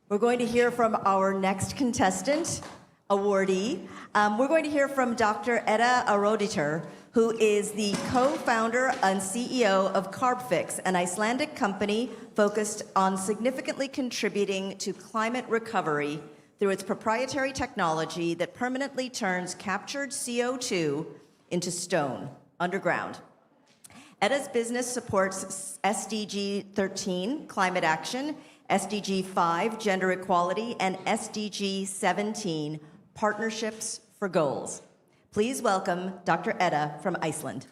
We're going to hear from our next contestant, awardee. We're going to hear from Dr. Edda Aroditer, who is the co-founder and CEO of CarbFix, an Icelandic company focused on significantly contributing to climate recovery through its proprietary technology that permanently turns captured CO2 into stone underground. Edda's business supports SDG 13, climate action, SDG 5, gender equality, and SDG 17, partnerships for goals. Please welcome Dr. Edda from Iceland.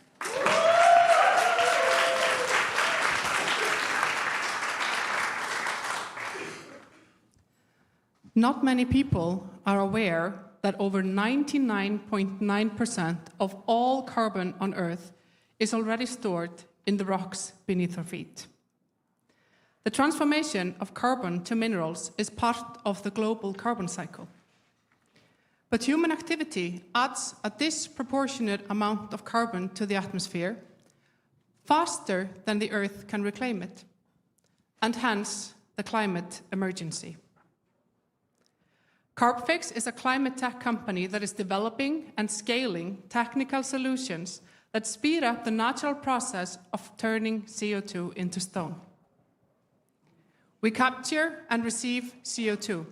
Not many people are aware that over 99.9% of all carbon on Earth is already stored in the rocks beneath our feet. The transformation of carbon to minerals is part of the global carbon cycle. But human activity adds a disproportionate amount of carbon to the atmosphere faster than the Earth can reclaim it, and hence the climate emergency. CarbFix is a climate tech company that is developing and scaling technical solutions that speed up the natural process of turning CO2 into stone. We capture and receive CO2.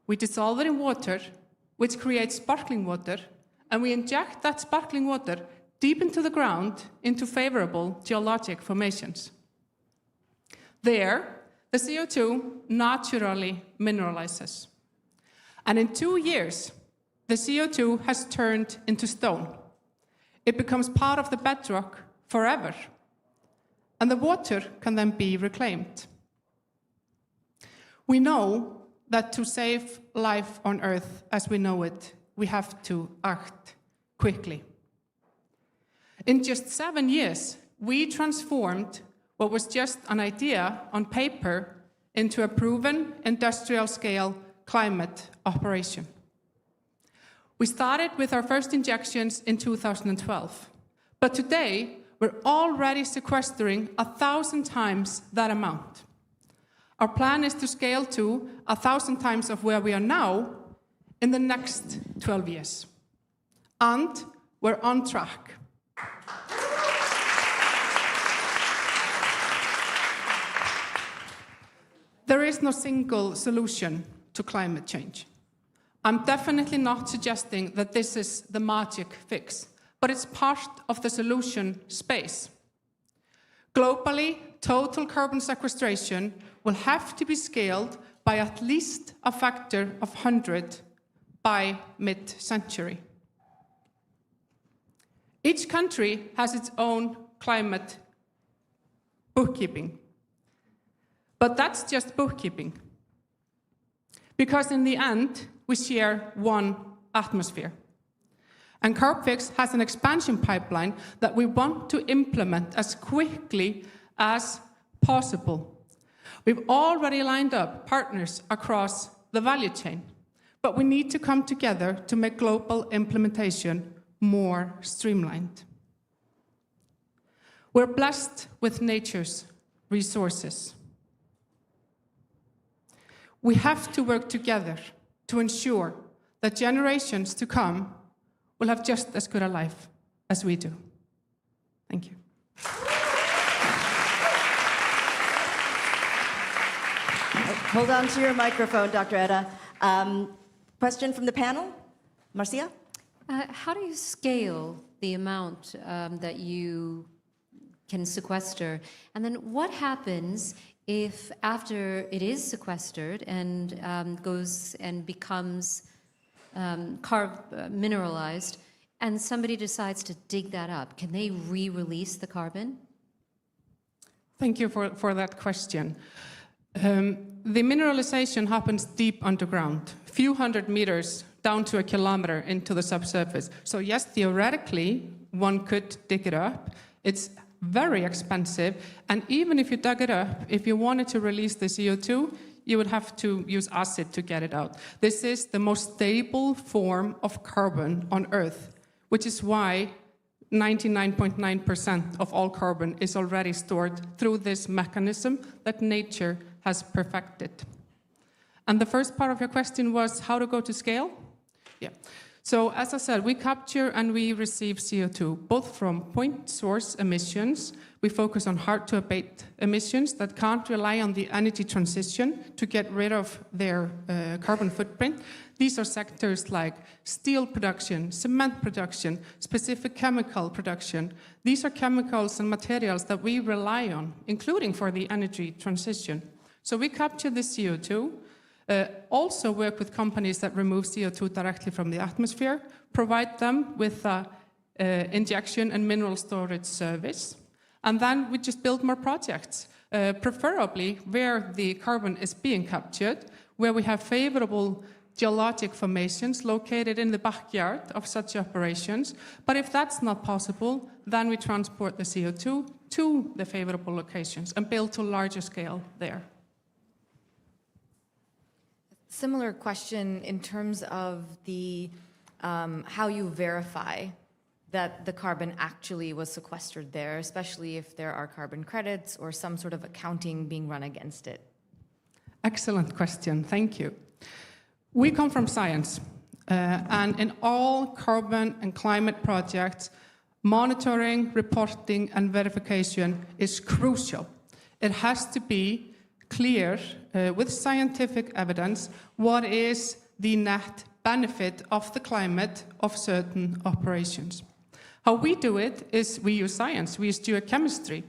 We dissolve it in water, which creates sparkling water, and we inject that sparkling water deep into the ground into favorable geologic formations. There, the CO2 naturally mineralizes. And in 2 years, the CO2 has turned into stone. It becomes part of the bedrock forever, and the water can then be reclaimed. We know that to save life on Earth as we know it, we have to act quickly. In just 7 years, we transformed what was just an idea on paper into a proven industrial-scale climate operation. We started with our first injections in 2012, but today we're already sequestering 1,000 times that amount. Our plan is to scale to 1,000 times of where we are now in the next 12 years. And we're on track. There is no single solution to climate change. I'm definitely not suggesting that this is the magic fix, but it's part of the solution space. Globally, total carbon sequestration will have to be scaled by at least a factor of 100 by mid-century. Each country has its own climate bookkeeping. But that's just bookkeeping. Because in the end, we share one atmosphere. And Carbfix has an expansion pipeline that we want to implement as quickly as possible. We've already lined up partners across the value chain, but we need to come together to make global implementation more streamlined. We're blessed with nature's resources. We have to work together to ensure that generations to come will have just as good a life as we do. Thank you. Hold on to your microphone, Dr. Edda. Question from the panel? Marcia? How do you scale the amount that you can sequester? And then what happens if after it is sequestered and goes and becomes mineralized, and somebody decides to dig that up, can they re-release the carbon? Thank you for that question. The mineralization happens deep underground, a few hundred meters down to a kilometer into the subsurface. So yes, theoretically, one could dig it up. It's very expensive, and even if you dug it up, if you wanted to release the CO2, you would have to use acid to get it out. This is the most stable form of carbon on Earth, which is why 99.9% of all carbon is already stored through this mechanism that nature has perfected. And the first part of your question was how to go to scale? Yeah. So as I said, we capture and we receive CO2, both from point source emissions. We focus on hard-to-abate emissions that can't rely on the energy transition to get rid of their carbon footprint. These are sectors like steel production, cement production, specific chemical production. These are chemicals and materials that we rely on, including for the energy transition. So we capture the CO2, also work with companies that remove CO2 directly from the atmosphere, provide them with injection and mineral storage service, and then we just build more projects, preferably where the carbon is being captured, where we have favorable geologic formations located in the backyard of such operations. But if that's not possible, then we transport the CO2 to the favorable locations and build to larger scale there. Similar question in terms of the how you verify that the carbon actually was sequestered there, especially if there are carbon credits or some sort of accounting being run against it. Excellent question, thank you. We come from science, and in all carbon and climate projects, monitoring, reporting, and verification is crucial. It has to be clear with scientific evidence what is the net benefit of the climate of certain operations. How we do it is we use science, we use geochemistry.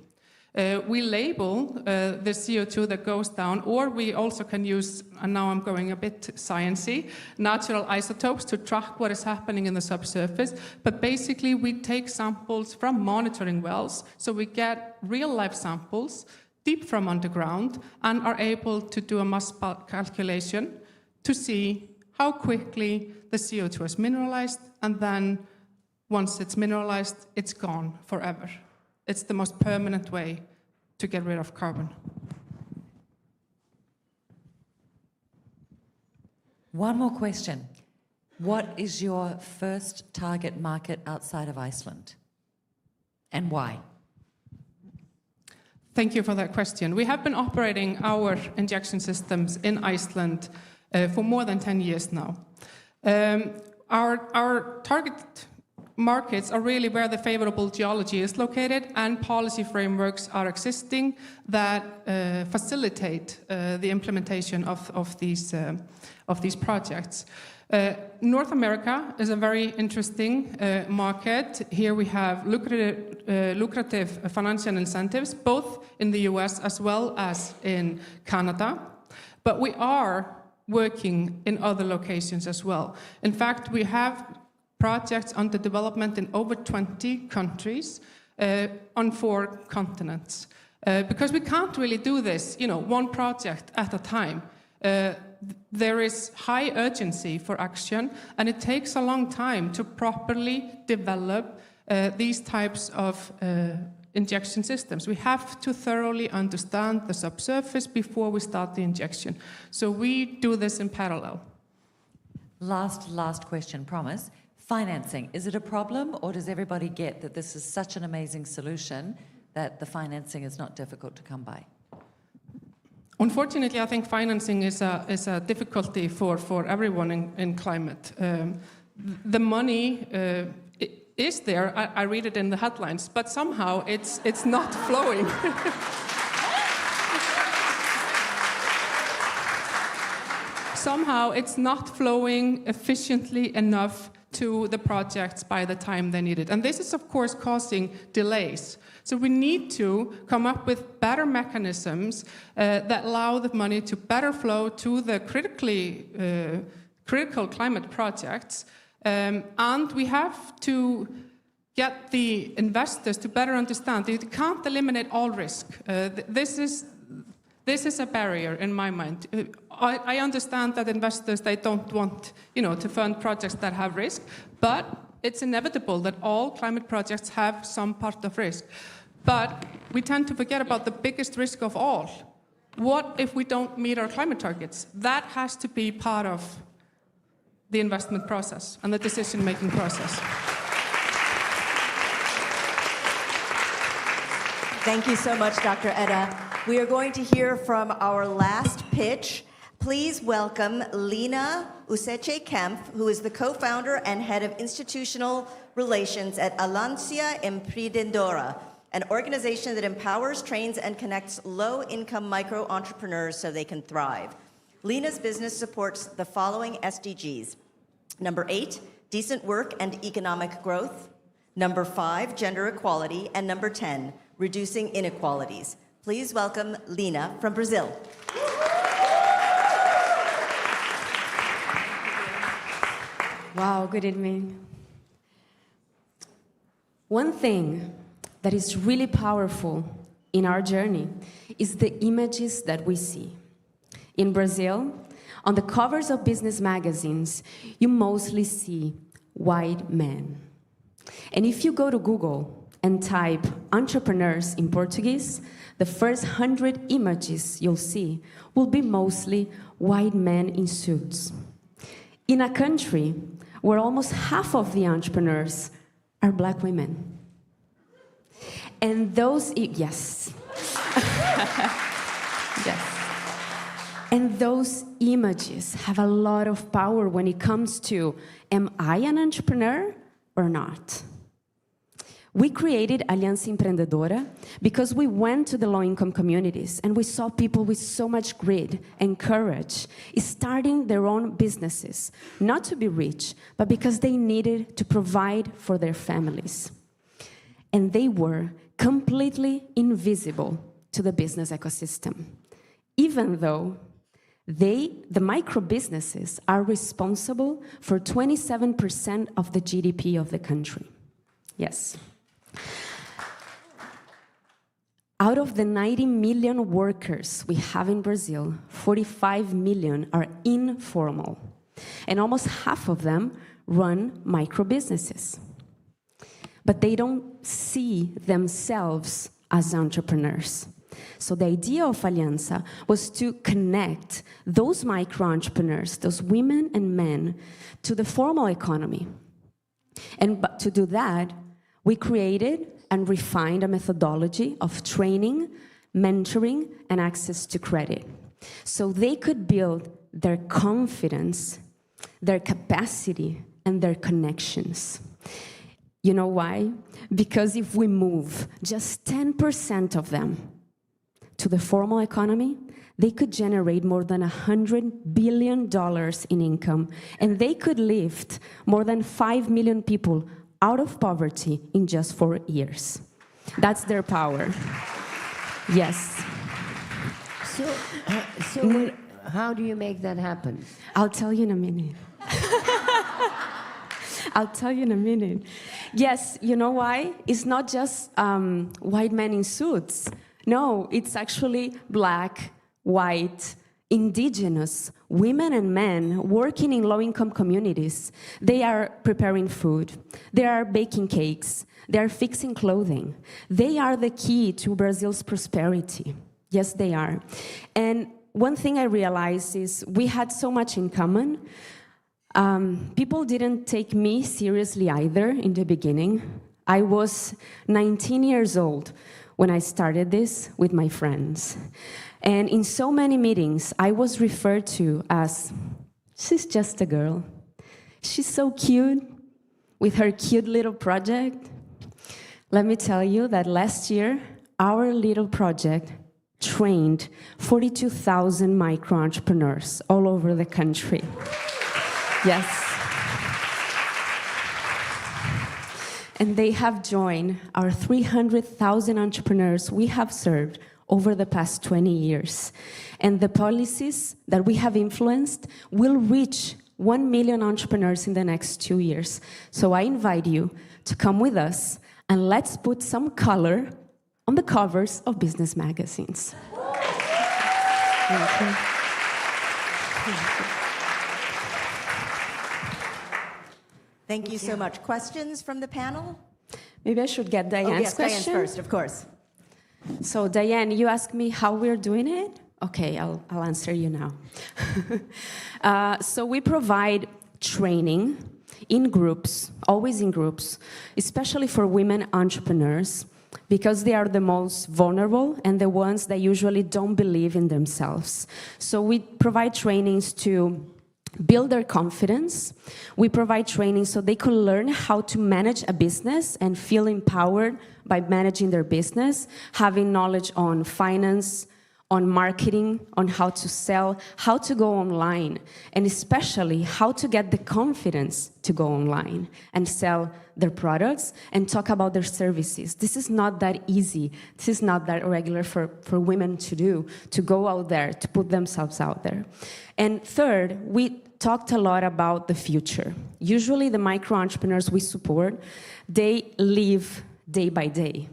We label the CO2 that goes down, or we also can use, and now I'm going a bit sciencey, natural isotopes to track what is happening in the subsurface. But basically, we take samples from monitoring wells, so we get real-life samples deep from underground and are able to do a mass calculation to see how quickly the CO2 is mineralized, and then once it's mineralized, it's gone forever. It's the most permanent way to get rid of carbon. One more question. What is your first target market outside of Iceland? And why? Thank you for that question. We have been operating our injection systems in Iceland for more than 10 years now. Our target markets are really where the favorable geology is located and policy frameworks are existing that facilitate the implementation of these projects. North America is a very interesting market. Here we have lucrative financial incentives, both in the US as well as in Canada. But we are working in other locations as well. In fact, we have projects under development in over 20 countries on 4 continents. Because we can't really do this, one project at a time. There is high urgency for action, and it takes a long time to properly develop these types of injection systems. We have to thoroughly understand the subsurface before we start the injection. So we do this in parallel. Last question, promise. Financing, is it a problem, or does everybody get that this is such an amazing solution that the financing is not difficult to come by? Unfortunately, I think financing is a difficulty for everyone in climate. The money is there. I read it in the headlines, but somehow it's not flowing. Somehow it's not flowing efficiently enough to the projects by the time they need it. And this is, of course, causing delays. So we need to come up with better mechanisms that allow the money to better flow to the critical climate projects. And we have to get the investors to better understand that you can't eliminate all risk. This is a barrier in my mind. I understand that investors, they don't want, to fund projects that have risk, but it's inevitable that all climate projects have some part of risk. But we tend to forget about the biggest risk of all. What if we don't meet our climate targets? That has to be part of the investment process and the decision-making process. Thank you so much, Dr. Edda. We are going to hear from our last pitch. Please welcome Lina Useche-Kempf, who is the co-founder and head of institutional relations at Alancia Emprendedora, an organization that empowers, trains, and connects low-income micro-entrepreneurs so they can thrive. Lina's business supports the following SDGs. Number 8, decent work and economic growth. Number 5, gender equality. And number 10, reducing inequalities. Please welcome Lina from Brazil. Wow, good evening. One thing that is really powerful in our journey is the images that we see. In Brazil, on the covers of business magazines, you mostly see white men. And if you go to Google and type entrepreneurs in Portuguese, the first 100 images you'll see will be mostly white men in suits. In a country where almost half of the entrepreneurs are black women. And those, yes. Yes. And those images have a lot of power when it comes to, am I an entrepreneur or not? We created Aliança Empreendedora because we went to the low-income communities and we saw people with so much grit and courage starting their own businesses, not to be rich, but because they needed to provide for their families. And they were completely invisible to the business ecosystem, even though the micro businesses are responsible for 27% of the GDP of the country. Yes. Out of the 90 million workers we have in Brazil, 45 million are informal, and almost half of them run micro businesses. But they don't see themselves as entrepreneurs. So the idea of Aliança was to connect those micro-entrepreneurs, those women and men, to the formal economy. And to do that, we created and refined a methodology of training, mentoring, and access to credit. So they could build their confidence, their capacity, and their connections. You know why? Because if we move just 10% of them to the formal economy, they could generate more than $100 billion in income, and they could lift more than 5 million people out of poverty in just 4 years. That's their power. Yes. So how do you make that happen? I'll tell you in a minute. I'll tell you in a minute. Yes, you know why? It's not just white men in suits. No, it's actually black, white, indigenous women and men working in low-income communities. They are preparing food. They are baking cakes. They are fixing clothing. They are the key to Brazil's prosperity. Yes, they are. And one thing I realized is we had so much in common. People didn't take me seriously either in the beginning. I was 19 years old when I started this with my friends. And in so many meetings, I was referred to as, she's just a girl. She's so cute with her cute little project. Let me tell you that last year, our little project trained 42,000 micro-entrepreneurs all over the country. Yes. And they have joined our 300,000 entrepreneurs we have served over the past 20 years. And the policies that we have influenced will reach 1 million entrepreneurs in the next 2 years. So I invite you to come with us and let's put some color on the covers of business magazines. Thank you. Thank you so much. Questions from the panel? Maybe I should get Diane's question. Diane's first, of course. So Diane, you asked me how we're doing it? Okay, I'll answer you now. So we provide training in groups, always in groups, especially for women entrepreneurs, because they are the most vulnerable and the ones that usually don't believe in themselves. So we provide trainings to build their confidence. We provide training so they can learn how to manage a business and feel empowered by managing their business, having knowledge on finance, on marketing, on how to sell, how to go online, and especially how to get the confidence to go online and sell their products and talk about their services. This is not that easy. This is not that regular for women to do, to go out there, to put themselves out there. And third, we talked a lot about the future. Usually the micro-entrepreneurs we support, they live day by day.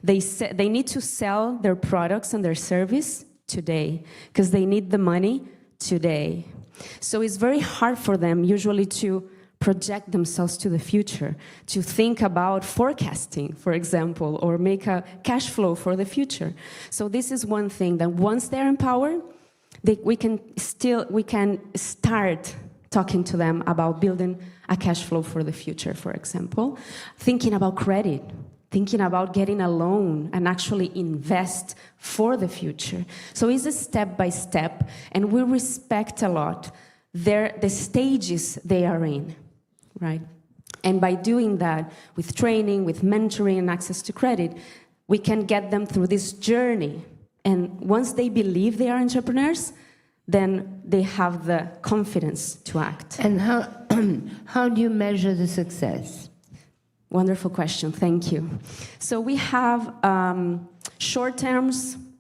They need to sell their products and their service today because they need the money today. So it's very hard for them usually to project themselves to the future, to think about forecasting, for example, or make a cash flow for the future. So this is one thing that once they're empowered, we can start talking to them about building a cash flow for the future, for example, thinking about credit, thinking about getting a loan and actually invest for the future. So it's a step by step, and we respect a lot the stages they are in, right? And by doing that, with training, with mentoring and access to credit, we can get them through this journey. And once they believe they are entrepreneurs, then they have the confidence to act. And how do you measure the success? Wonderful question, thank you. So we have short-term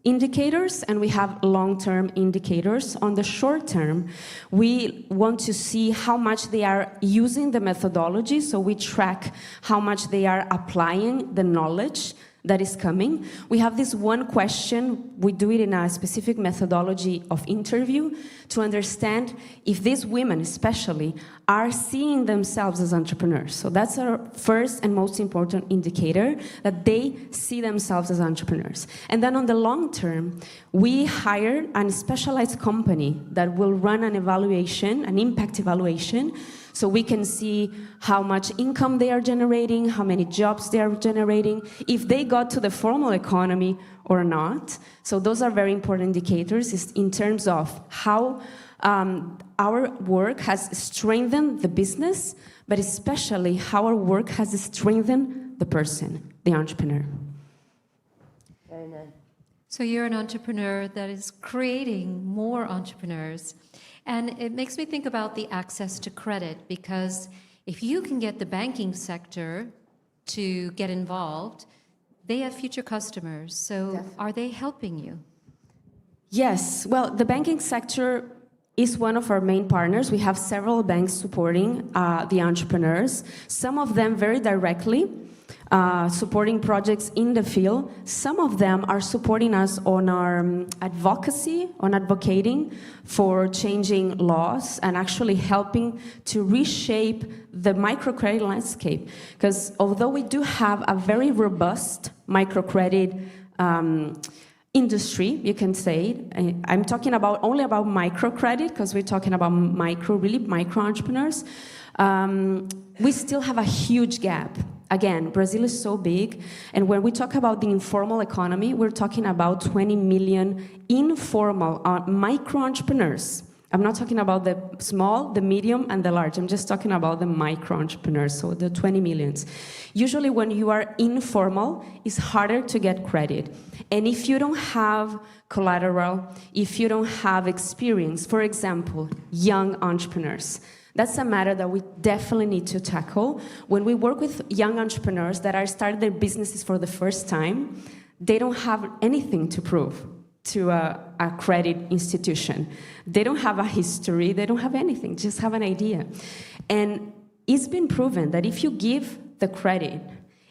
indicators and we have long-term indicators. On the short term, we want to see how much they are using the methodology, so we track how much they are applying the knowledge that is coming. We have this one question, we do it in a specific methodology of interview to understand if these women especially are seeing themselves as entrepreneurs. So that's our first and most important indicator, that they see themselves as entrepreneurs. And then on the long term, we hire a specialized company that will run an evaluation, an impact evaluation, so we can see how much income they are generating, how many jobs they are generating, if they got to the formal economy or not. So those are very important indicators in terms of how our work has strengthened the business, but especially how our work has strengthened the person, the entrepreneur. Very nice. So you're an entrepreneur that is creating more entrepreneurs. And it makes me think about the access to credit, because if you can get the banking sector to get involved, they have future customers. So Definitely. Are they helping you? Yes, well, the banking sector is one of our main partners. We have several banks supporting the entrepreneurs, some of them very directly, supporting projects in the field. Some of them are supporting us on our advocacy, on advocating for changing laws and actually helping to reshape the microcredit landscape. Because although we do have a very robust microcredit industry, you can say, I'm talking about only about microcredit because we're talking about really micro entrepreneurs, we still have a huge gap. Again, Brazil is so big, and when we talk about the informal economy, we're talking about 20 million informal micro-entrepreneurs. I'm not talking about the small, the medium, and the large. I'm just talking about the micro-entrepreneurs, so the 20 millions. Usually when you are informal, it's harder to get credit. And if you don't have collateral, if you don't have experience, for example, young entrepreneurs, that's a matter that we definitely need to tackle. When we work with young entrepreneurs that are starting their businesses for the first time, they don't have anything to prove to a credit institution. They don't have a history, they don't have anything, just have an idea. And it's been proven that if you give the credit,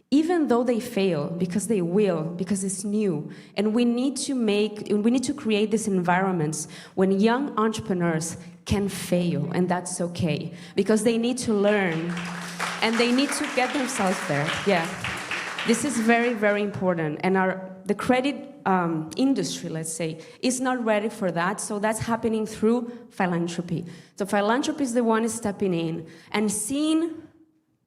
even though they fail, because they will, because it's new, and we need to create these environments when young entrepreneurs can fail, and that's okay, because they need to learn, and they need to get themselves there. Yeah, this is very, very important, and the credit industry, let's say, is not ready for that, so that's happening through philanthropy. So philanthropy is the one stepping in and seeing,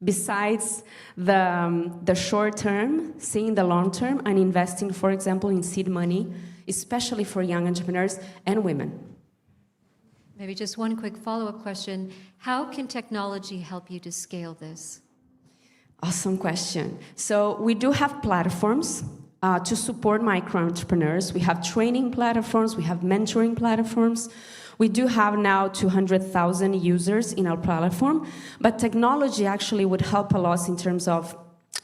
besides the short term, seeing the long term and investing, for example, in seed money, especially for young entrepreneurs and women. Maybe just one quick follow-up question. How can technology help you to scale this? Awesome question. So we do have platforms to support micro-entrepreneurs. We have training platforms, we have mentoring platforms. We do have now 200,000 users in our platform, but technology actually would help a lot in terms of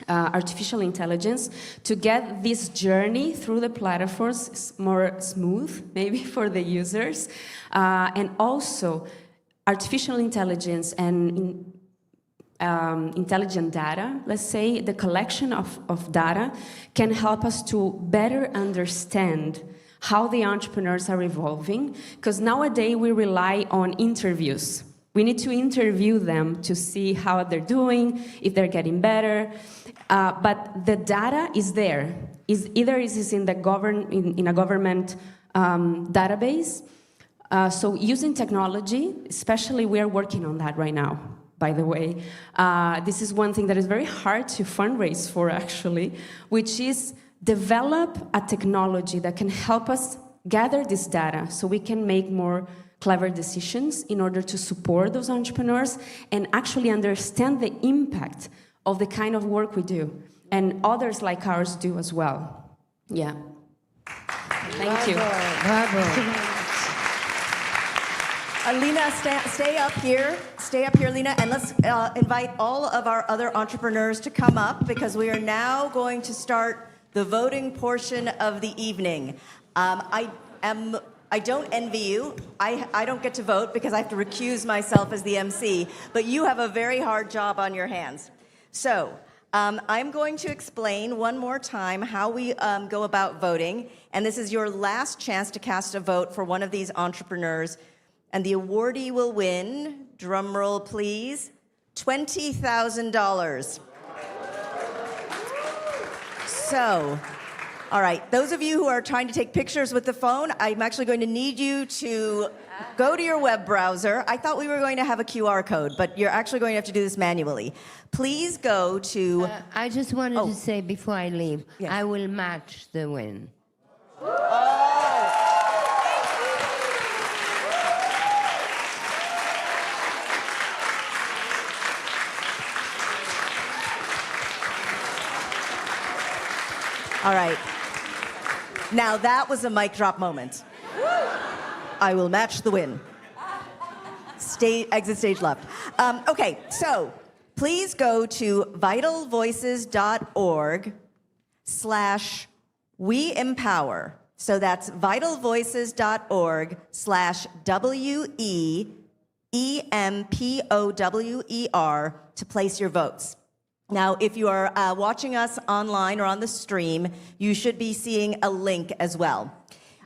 artificial intelligence to get this journey through the platforms more smooth, maybe for the users. And also, artificial intelligence and intelligent data, let's say, the collection of data can help us to better understand how the entrepreneurs are evolving, because nowadays we rely on interviews. We need to interview them to see how they're doing, if they're getting better, but the data is there. Either it is in a government database. So using technology, especially we are working on that right now, by the way. This is one thing that is very hard to fundraise for, actually, which is develop a technology that can help us gather this data so we can make more clever decisions in order to support those entrepreneurs and actually understand the impact of the kind of work we do, and others like ours do as well. Yeah. Thank you. Lena, stay up here. Stay up here, Lena, and let's invite all of our other entrepreneurs to come up, because we are now going to start the voting portion of the evening. I don't envy you. I don't get to vote because I have to recuse myself as the MC, but you have a very hard job on your hands. So I'm going to explain one more time how we go about voting, and this is your last chance to cast a vote for one of these entrepreneurs, and the awardee will win, drum roll please, $20,000. So, all right, those of you who are trying to take pictures with the phone, I'm actually going to need you to go to your web browser. I thought we were going to have a QR code, but you're actually going to have to do this manually. Please go to... I just wanted to say before I leave, Yes. I will match the win. All right. Now that was a mic drop moment. I will match the win. Exit stage left. Okay, so please go to vitalvoices.org/We Empower. So that's vitalvoices.org/WE Empower to place your votes. Now, if you are watching us online or on the stream, you should be seeing a link as well.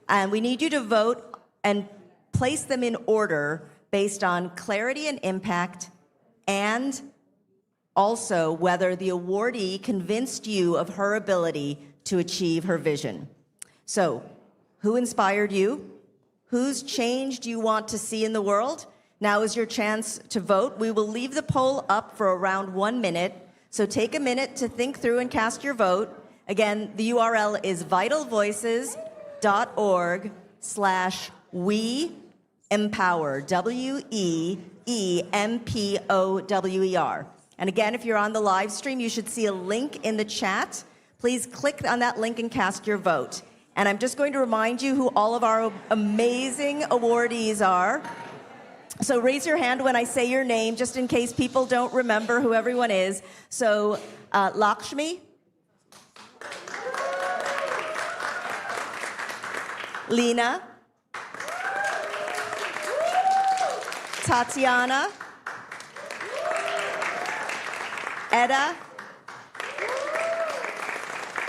And we need you to vote and place them in order based on clarity and impact, and also whether the awardee convinced you of her ability to achieve her vision. So, who inspired you? Whose change do you want to see in the world? Now is your chance to vote. We will leave the poll up for around 1 minute. So take a minute to think through and cast your vote. Again, the URL is vitalvoices.org/We Empower, WEEEMPOWER. And again, if you're on the live stream, you should see a link in the chat. Please click on that link and cast your vote. And I'm just going to remind you who all of our amazing awardees are. So raise your hand when I say your name, just in case people don't remember who everyone is. So Lakshmi, Lena, Tatiana, Etta,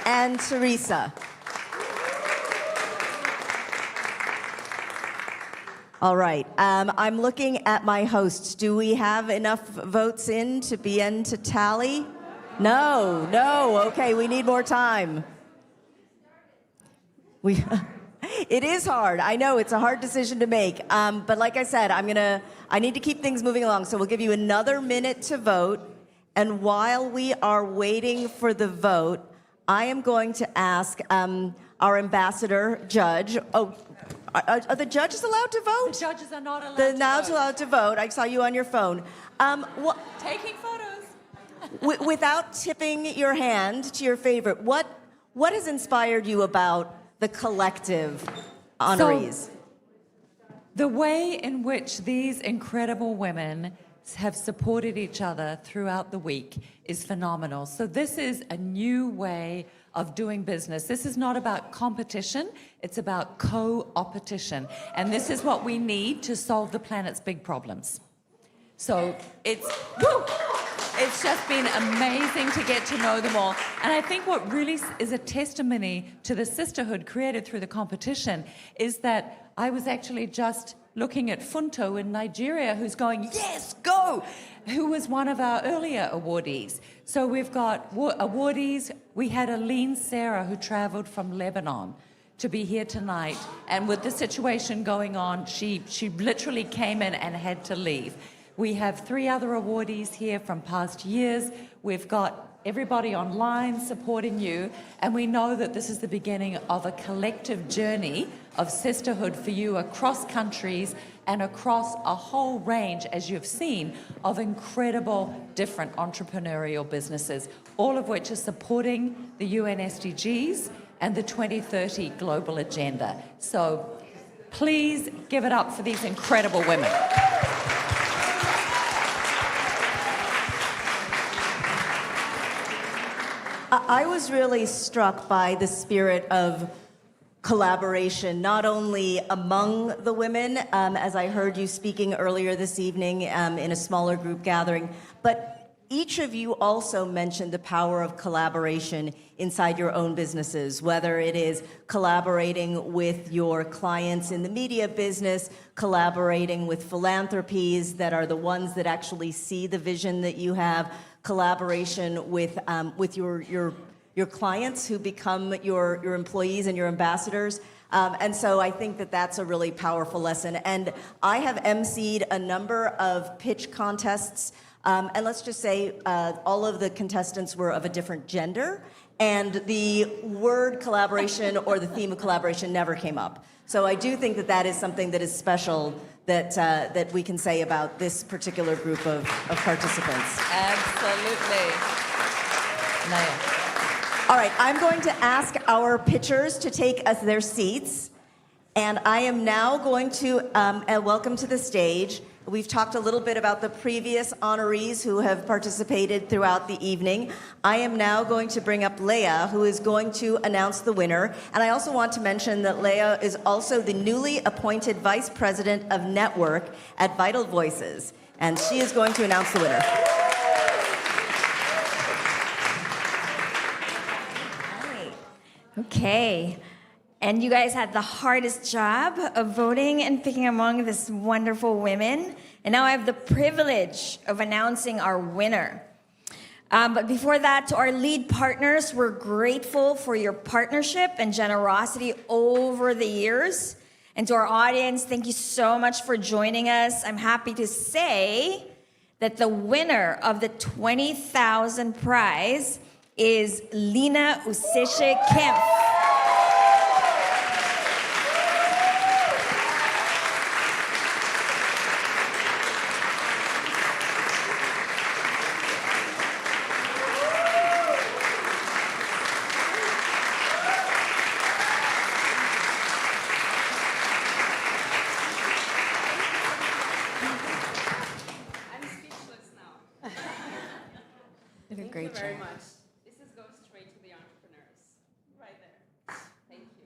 and Teresa. All right, I'm looking at my hosts. Do we have enough votes in to begin to tally? No, okay, we need more time. It is hard, I know, it's a hard decision to make. But like I said, I need to keep things moving along, so we'll give you another minute to vote. And while we are waiting for the vote, I am going to ask our ambassador judge, are the judges allowed to vote? The judges are not allowed They're to not vote. allowed to vote. I saw you on your phone. Taking photos. Without tipping your hand to your favorite, what has inspired you about the collective honorees? The way in which these incredible women have supported each other throughout the week is phenomenal. So this is a new way of doing business. This is not about competition, it's about co-opetition. And this is what we need to solve the planet's big problems. So it's just been amazing to get to know them all. And I think what really is a testimony to the sisterhood created through the competition is that I was actually just looking at Funto in Nigeria, who's going, yes, go, who was one of our earlier awardees. So we've got awardees. We had Aline Sarah, who traveled from Lebanon to be here tonight. And with the situation going on, she literally came in and had to leave. We have 3 other awardees here from past years. We've got everybody online supporting you, and we know that this is the beginning of a collective journey of sisterhood for you across countries and across a whole range, as you've seen, of incredible different entrepreneurial businesses, all of which are supporting the UN SDGs and the 2030 global agenda. So please give it up for these incredible women. I was really struck by the spirit of collaboration, not only among the women, as I heard you speaking earlier this evening in a smaller group gathering, but each of you also mentioned the power of collaboration inside your own businesses, whether it is collaborating with your clients in the media business, collaborating with philanthropies that are the ones that actually see the vision that you have, collaboration with your clients who become your employees and your ambassadors. And so I think that that's a really powerful lesson. And I have emceed a number of pitch contests, and let's just say all of the contestants were of a different gender, and the word collaboration or the theme of collaboration never came up. So I do think that that is something that is special that we can say about this particular group of participants. Absolutely. Naya. All right, I'm going to ask our pitchers to take us their seats. And I am now going to welcome to the stage. We've talked a little bit about the previous honorees who have participated throughout the evening. I am now going to bring up Leah, who is going to announce the winner. And I also want to mention that Leah is also the newly appointed Vice President of Network at Vital Voices. And she is going to announce the winner. Okay, and you guys had the hardest job of voting and picking among this wonderful women, and now I have the privilege of announcing our winner. But before that, to our lead partners, we're grateful for your partnership and generosity over the years. And to our audience, thank you so much for joining us. I'm happy to say that the winner of the 20,000 prize is Lina Usishe Kemp. I'm speechless now. You did a great job. Thank you very much. Goes straight to the entrepreneurs. Right there. Thank you.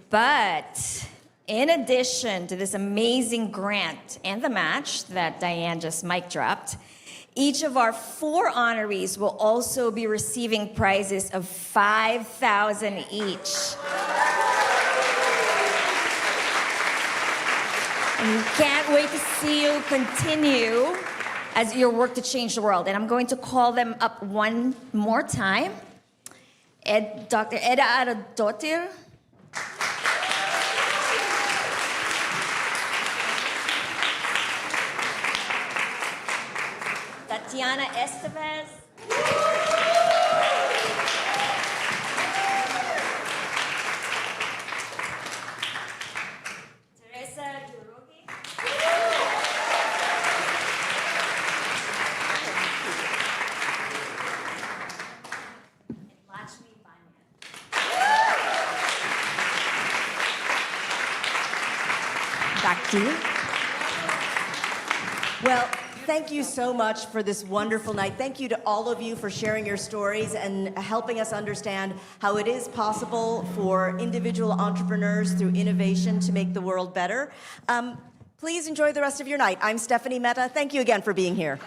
But in addition to this amazing grant and the match that Diane just mic dropped, each of our 4 honorees will also be receiving prizes of $5,000 each. And we can't wait to see you continue as your work to change the world. And I'm going to call them up one more time. Dr. Eda Aradotir. Tatiana Estevez. Back to you. Well, thank you so much for this wonderful night. Thank you to all of you for sharing your stories and helping us understand how it is possible for individual entrepreneurs through innovation to make the world better. Please enjoy the rest of your night. I'm Stephanie Mehta. Thank you again for being here.